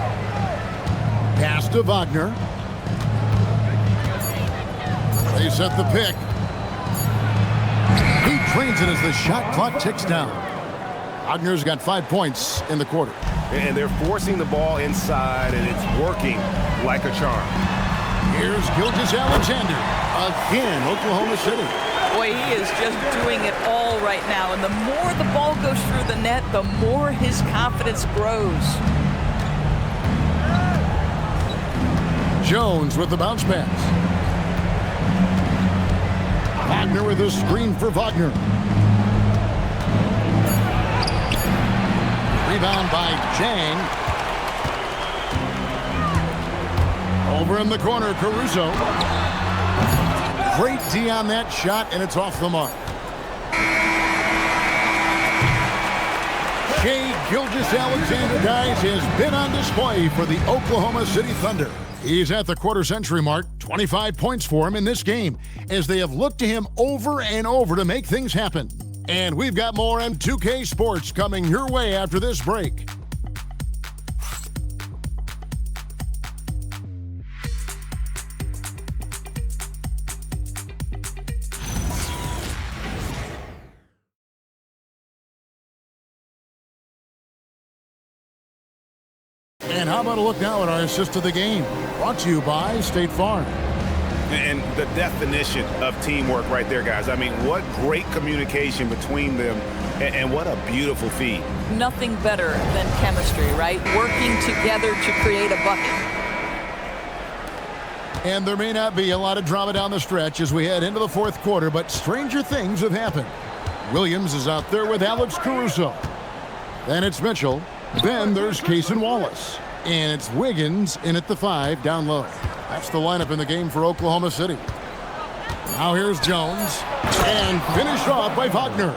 Pass to Wagner. They set the pick. He trains it as the shot clock ticks down. Wagner's got 5 points in the quarter. And they're forcing the ball inside, and it's working like a charm. Here's Gilgeous-Alexander. Again, Oklahoma City. Boy, he is just doing it all right now. And the more the ball goes through the net, the more his confidence grows. Jones with the bounce pass. Wagner with a screen for Wagner. Rebound by Jang. Over in the corner, Caruso. Great D on that shot, and it's off the mark. Shai Gilgeous-Alexander, guys, has been on display for the Oklahoma City Thunder. He's at the quarter-century mark, 25 points for him in this game, as they have looked to him over and over to make things happen. And we've got more M2K Sports coming your way after this break. And how about a look now at our assist of the game? Brought to you by State Farm. And the definition of teamwork right there, guys. I mean, what great communication between them, and what a beautiful feed. Nothing better than chemistry, right? Working together to create a bucket. And there may not be a lot of drama down the stretch as we head into the fourth quarter, but stranger things have happened. Williams is out there with Alex Caruso. Then it's Mitchell. Then there's Cason Wallace. And it's Wiggins in at the 5 down low. That's the lineup in the game for Oklahoma City. Now here's Jones. And finished off by Wagner.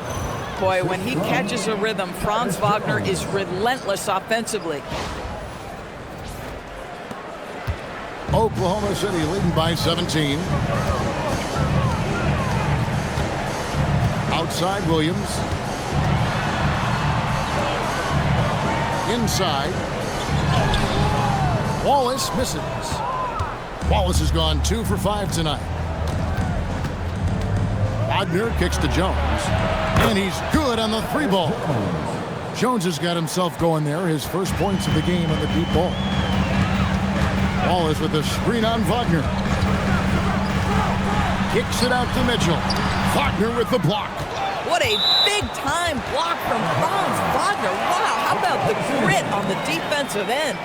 Boy, when he catches a rhythm, Franz Wagner is relentless offensively. Oklahoma City leading by 17. Outside Williams. Inside. Wallace misses. Wallace has gone 2 for 5 tonight. Wagner kicks to Jones. And he's good on the 3 ball. Jones has got himself going there. His first points of the game on the deep ball. Wallace with a screen on Wagner. Kicks it out to Mitchell. Wagner with the block. What a big-time block from Franz Wagner. Wow, how about the grit on the defensive end?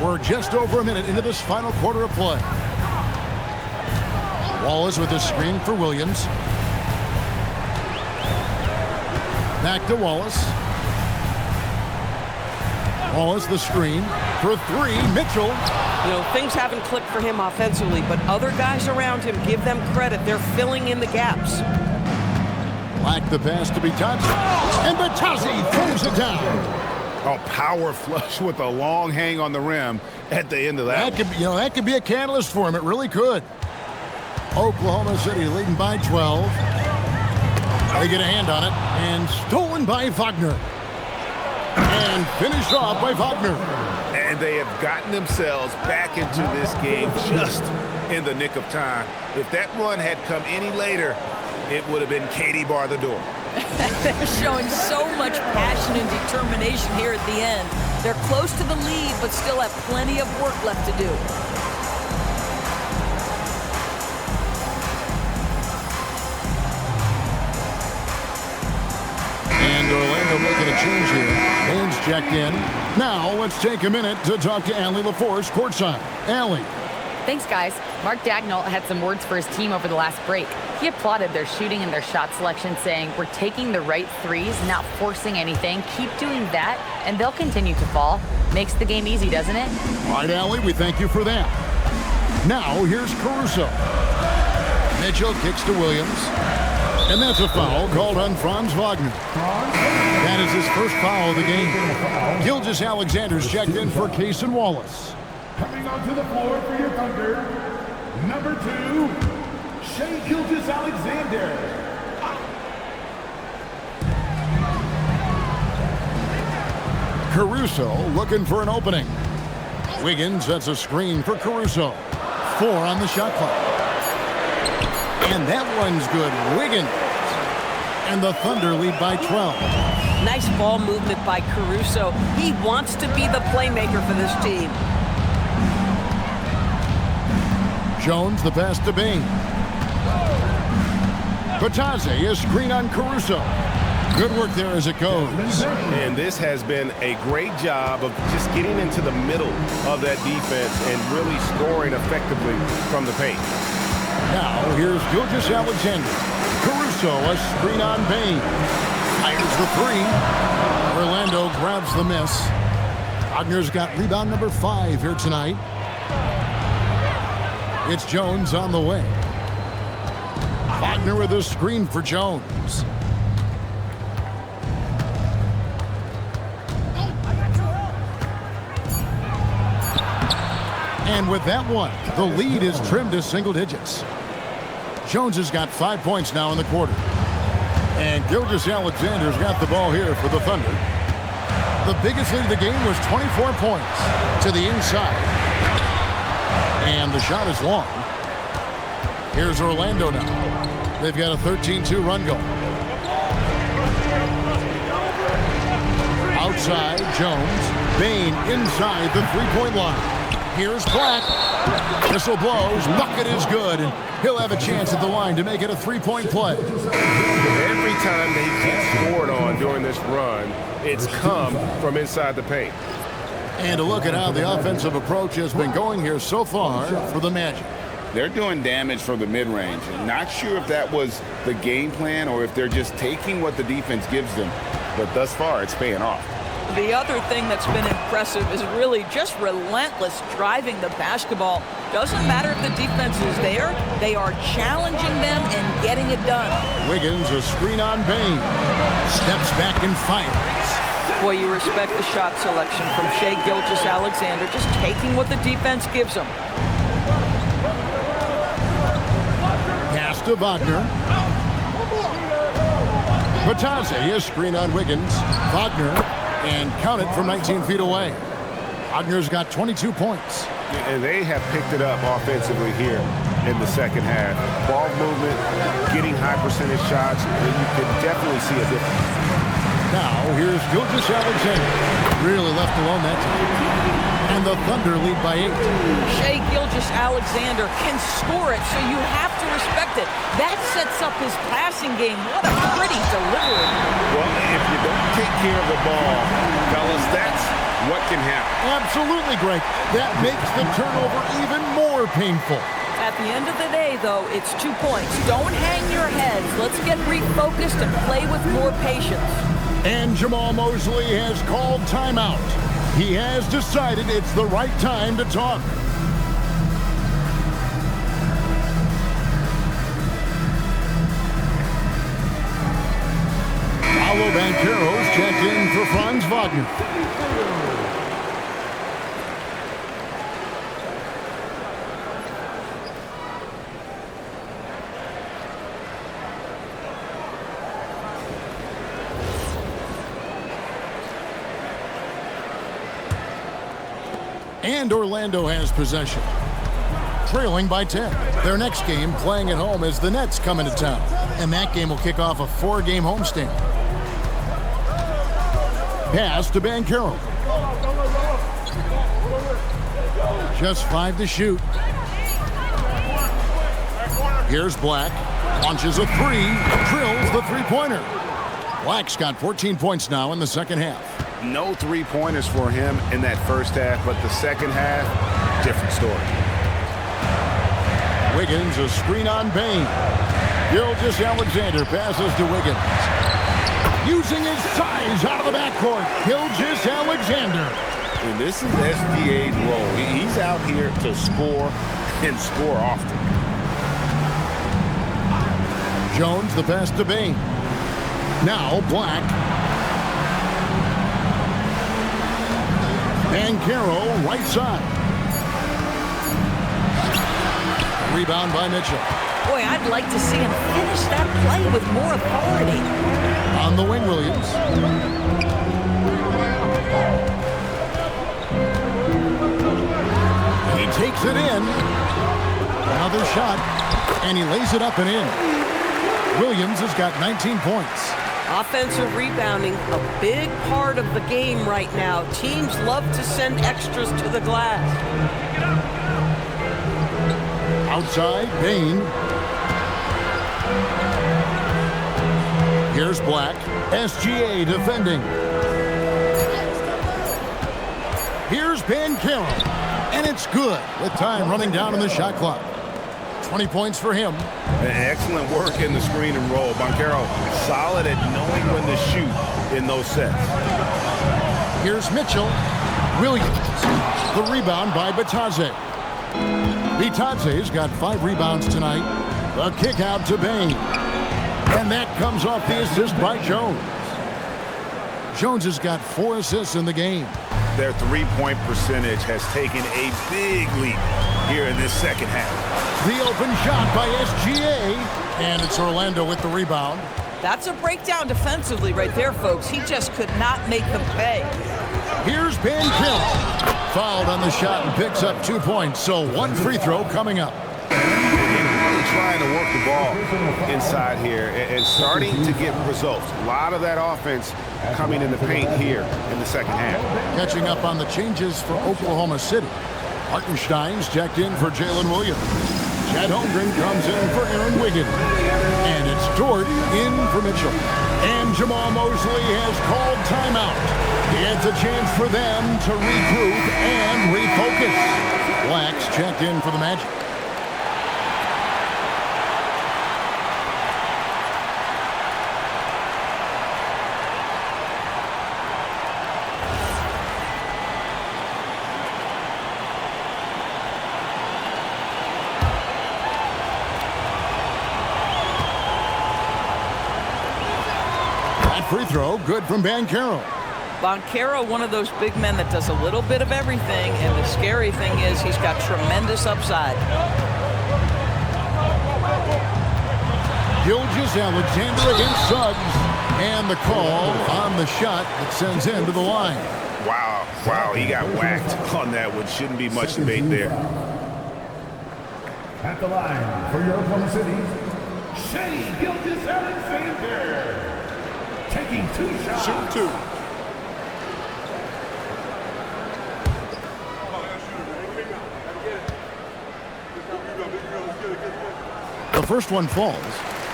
We're just over a minute into this final quarter of play. Wallace with a screen for Williams. Back to Wallace. Wallace the screen for 3. Mitchell. You know, things haven't clicked for him offensively, but other guys around him, give them credit. They're filling in the gaps. Lack the pass to be touched. And Batazzi throws it down. A power flush with a long hang on the rim at the end of that. That could be a catalyst for him. It really could. Oklahoma City leading by 12. They get a hand on it, and stolen by Wagner. And finished off by Wagner. And they have gotten themselves back into this game just in the nick of time. If that run had come any later, it would have been Katie bar the door. They're showing so much passion and determination here at the end. They're close to the lead, but still have plenty of work left to do. And Orlando making a change here. Haynes checked in. Now let's take a minute to talk to Allie LaForce courtside. Allie. Thanks, guys. Mark Dagnall had some words for his team over the last break. He applauded their shooting and their shot selection, saying, "We're taking the right threes, not forcing anything. Keep doing that, and they'll continue to fall." Makes the game easy, doesn't it? All right, Allie, we thank you for that. Now, here's Caruso. Mitchell kicks to Williams. And that's a foul called on Franz Wagner. That is his first foul of the game. Gilgeous-Alexander's checked in for Cason Wallace. Coming onto the floor for your Thunder, number 2, Shai Gilgeous-Alexander. Caruso looking for an opening. Wiggins sets a screen for Caruso. 4 on the shot clock. And that one's good. Wiggins. And the Thunder lead by 12. Nice ball movement by Caruso. He wants to be the playmaker for this team. Jones, the pass to Bain. Batazzi, a screen on Caruso. Good work there as it goes. And this has been a great job of just getting into the middle of that defense and really scoring effectively from the paint. Now, here's Gilgeous-Alexander. Caruso, a screen on Bain. Fires the three. Orlando grabs the miss. Wagner's got rebound number 5 here tonight. It's Jones on the way. Wagner with a screen for Jones. And with that one, the lead is trimmed to single digits. Jones has got 5 points now in the quarter. And Gilgeous-Alexander's got the ball here for the Thunder. The biggest lead of the game was 24 points to the inside. And the shot is long. Here's Orlando now. They've got a 13-2 run going. Outside, Jones. Bain inside the three-point line. Here's Black. Whistle blows. Bucket is good. And he'll have a chance at the line to make it a three-point play. Every time they get scored on during this run, it's come from inside the paint. And to look at how the offensive approach has been going here so far for the Magic. They're doing damage from the mid-range. Not sure if that was the game plan or if they're just taking what the defense gives them. But thus far, it's paying off. The other thing that's been impressive is really just relentless driving the basketball. Doesn't matter if the defense is there, they are challenging them and getting it done. Wiggins, a screen on Bain. Steps back and fires. Boy, you respect the shot selection from Shai Gilgeous-Alexander, just taking what the defense gives him. Pass to Wagner. Batazzi, a screen on Wiggins. Wagner, and count it from 19 feet away. Wagner's got 22 points. And they have picked it up offensively here in the second half. Ball movement, getting high percentage shots, and you can definitely see a difference. Now, here's Gilgeous-Alexander. Really left alone that time. And the Thunder lead by 8. Shai Gilgeous-Alexander can score it, so you have to respect it. That sets up his passing game. What a pretty delivery. Well, if you don't take care of the ball, fellas, that's what can happen. Absolutely, Greg. That makes the turnover even more painful. At the end of the day, though, it's 2 points. Don't hang your heads. Let's get refocused and play with more patience. And Jamal Mosley has called timeout. He has decided it's the right time to talk. Paolo Banchero's checked in for Franz Wagner. And Orlando has possession, trailing by 10. Their next game, playing at home, as the Nets come into town. And that game will kick off a 4-game homestand. Pass to Banchero. Just 5 to shoot. Here's Black. Launches a 3. Drills the three-pointer. Black's got 14 points now in the second half. No three-pointers for him in that first half, but the second half, different story. Wiggins, a screen on Bain. Gilgeous-Alexander passes to Wiggins. Using his size out of the backcourt, Gilgeous-Alexander. And this is SGA's role. He's out here to score and score often. Jones, the pass to Bain. Now Black. Banchero, right side. Rebound by Mitchell. Boy, I'd like to see him finish that play with more authority. On the wing, Williams. He takes it in. Another shot, and he lays it up and in. Williams has got 19 points. Offensive rebounding, a big part of the game right now. Teams love to send extras to the glass. Outside, Bain. Here's Black. SGA defending. Here's Bancaro. And it's good with time running down in the shot clock. 20 points for him. Excellent work in the screen and roll. Bancaro solid at knowing when to shoot in those sets. Here's Mitchell. Williams. The rebound by Bitadze. Bitadze's got 5 rebounds tonight. A kick out to Bain. And that comes off the assist by Jones. Jones has got 4 assists in the game. Their three-point percentage has taken a big leap here in this second half. The open shot by SGA. And it's Orlando with the rebound. That's a breakdown defensively right there, folks. He just could not make them pay. Here's Bancaro. Fouled on the shot and picks up 2 points. So 1 free throw coming up. Trying to work the ball inside here and starting to get results. A lot of that offense coming in the paint here in the second half. Catching up on the changes for Oklahoma City. Hartenstein's checked in for Jalen Williams. Chad Holmgren comes in for Aaron Wiggins. And it's Dort in for Mitchell. And Jamal Mosley has called timeout. It's a chance for them to regroup and refocus. Black's checked in for the Magic. Free throw, good from Bancaro. Bancaro, one of those big men that does a little bit of everything, and the scary thing is he's got tremendous upside. Gilgeous-Alexander against Suggs, and the call on the shot that sends him to the line. Wow, he got whacked on that one. Shouldn't be much debate there. At the line for your Oklahoma City, Shea Gilgeous-Alexander. Taking 2 shots. Shoot 2. The first one falls.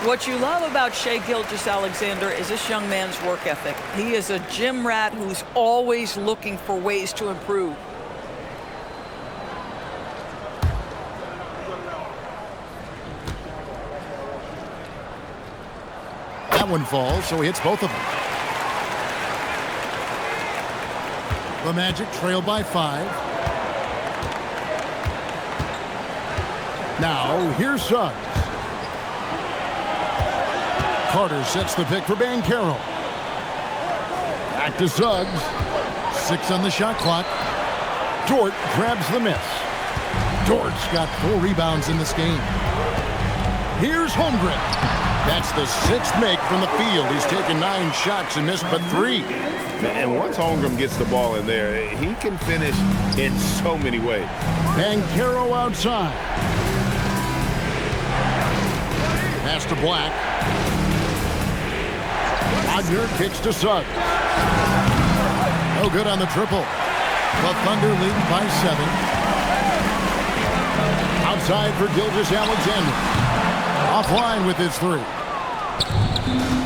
What you love about Shea Gilgeous-Alexander is this young man's work ethic. He is a gym rat who's always looking for ways to improve. That one falls, so he hits both of them. The Magic trail by 5. Now, here's Suggs. Carter sets the pick for Bancaro. Back to Suggs. 6 on the shot clock. Dort grabs the miss. Dort's got 4 rebounds in this game. Here's Holmgren. That's the 6th make from the field. He's taken 9 shots and missed but 3. And once Holmgren gets the ball in there, he can finish in so many ways. Bancaro outside. Pass to Black. Wagner kicks to Suggs. No good on the triple. The Thunder lead by 7. Outside for Gilgeous-Alexander. Offline with his 3.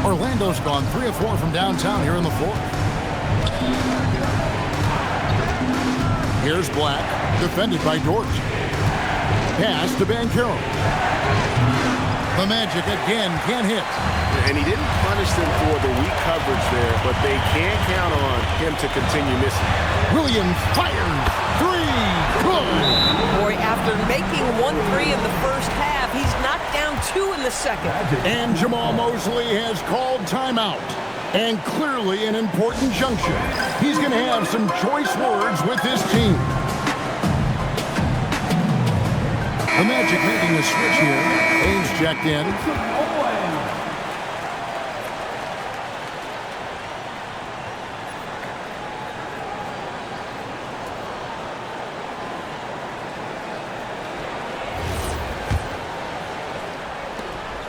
Orlando's gone 3 of 4 from downtown here in the 4th. Here's Black, defended by Dort. Pass to Bancaro. The Magic again can't hit. And he didn't punish them for the weak coverage there, but they can't count on him to continue missing. Williams fires. 3. Good. Boy, after making 1 3 in the first half, he's knocked down 2 in the second. And Jamal Mosley has called timeout. And clearly an important juncture. He's going to have some choice words with his team. The Magic making a switch here. Haynes checked in.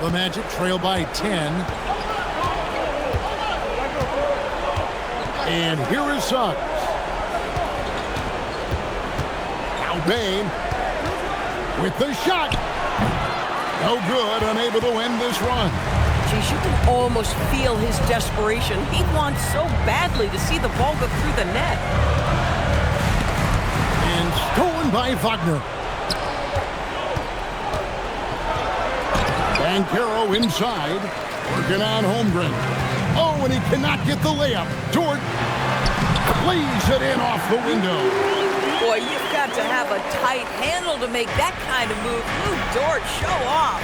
The Magic trail by 10. And here is Suggs. Now Bain with the shot. No good, unable to end this run. Geez, you can almost feel his desperation. He wants so badly to see the ball go through the net. And stolen by Wagner. Bancaro inside, working on Holmgren. Oh, and he cannot get the layup. Dort lays it in off the window. Boy, you've got to have a tight handle to make that kind of move. Ooh, Dort, show off.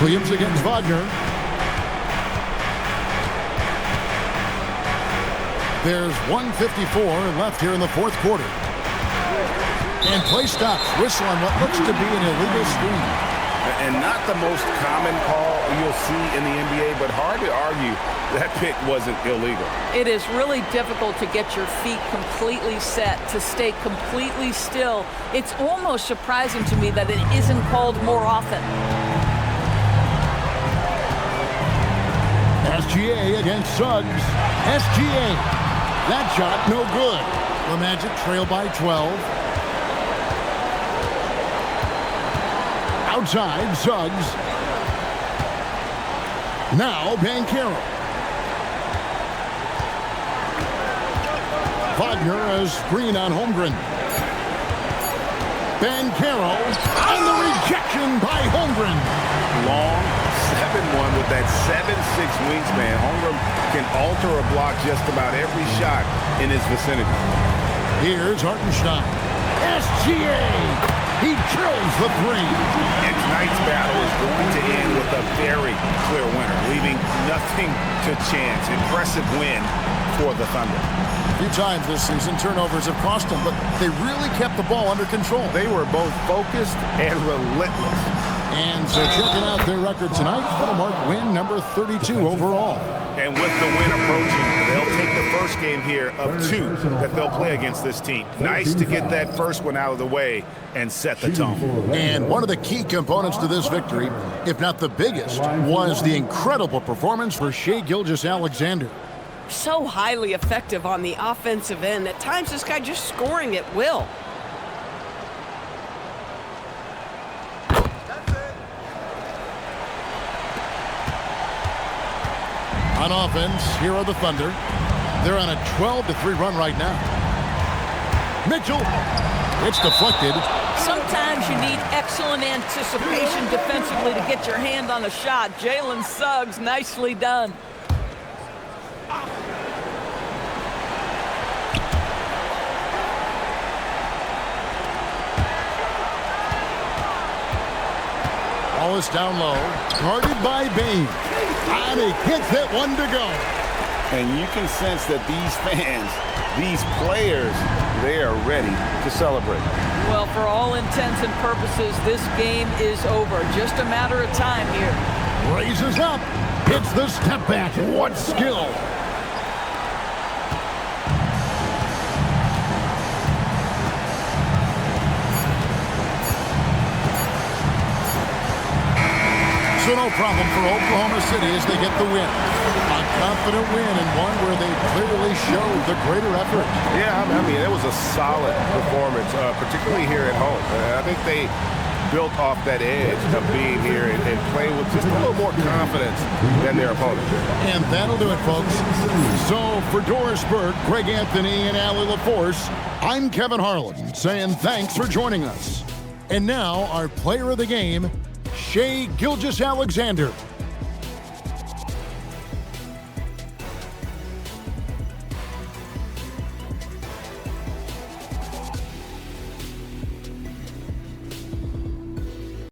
Williams against Wagner. There's 1:54 left here in the fourth quarter. And play stops. Whistle on what looks to be an illegal screen. And not the most common call you'll see in the NBA, but hard to argue that pick wasn't illegal. It is really difficult to get your feet completely set, to stay completely still. It's almost surprising to me that it isn't called more often. SGA against Suggs. SGA. That shot no good. The Magic trail by 12. Outside, Suggs. Now Bancaro. Wagner a screen on Holmgren. Bancaro and the rejection by Holmgren. Long 7-1 with that 7'6" wingspan. Holmgren can alter or block just about every shot in his vicinity. Here's Hartenstein. SGA. He drills the three. And tonight's battle is going to end with a very clear winner, leaving nothing to chance. Impressive win for the Thunder. A few times this season, turnovers have cost them, but they really kept the ball under control. They were both focused and relentless. And so checking out their record tonight, mark win number 32 overall. And with the win approaching, they'll take the first game here of 2 that they'll play against this team. Nice to get that first one out of the way and set the tone. And one of the key components to this victory, if not the biggest, was the incredible performance for Shai Gilgeous-Alexander. So highly effective on the offensive end. At times, this guy just scoring at will. On offense, here are the Thunder. They're on a 12-3 run right now. Mitchell, it's deflected. Sometimes you need excellent anticipation defensively to get your hand on a shot. Jalen Suggs, nicely done. Ball is down low, guarded by Bain. And he gets it, one to go. And you can sense that these fans, these players, they are ready to celebrate. Well, for all intents and purposes, this game is over. Just a matter of time here. Raises up, hits the step back. What skill! So no problem for Oklahoma City as they get the win. A confident win and one where they clearly showed the greater effort. Yeah, I mean, it was a solid performance, particularly here at home. I think they built off that edge of being here and playing with just a little more confidence than their opponent. And that'll do it, folks. So for Doris Burke, Greg Anthony, and Allie LaForce, I'm Kevin Harlan saying thanks for joining us. And now our player of the game, Shai Gilgeous-Alexander.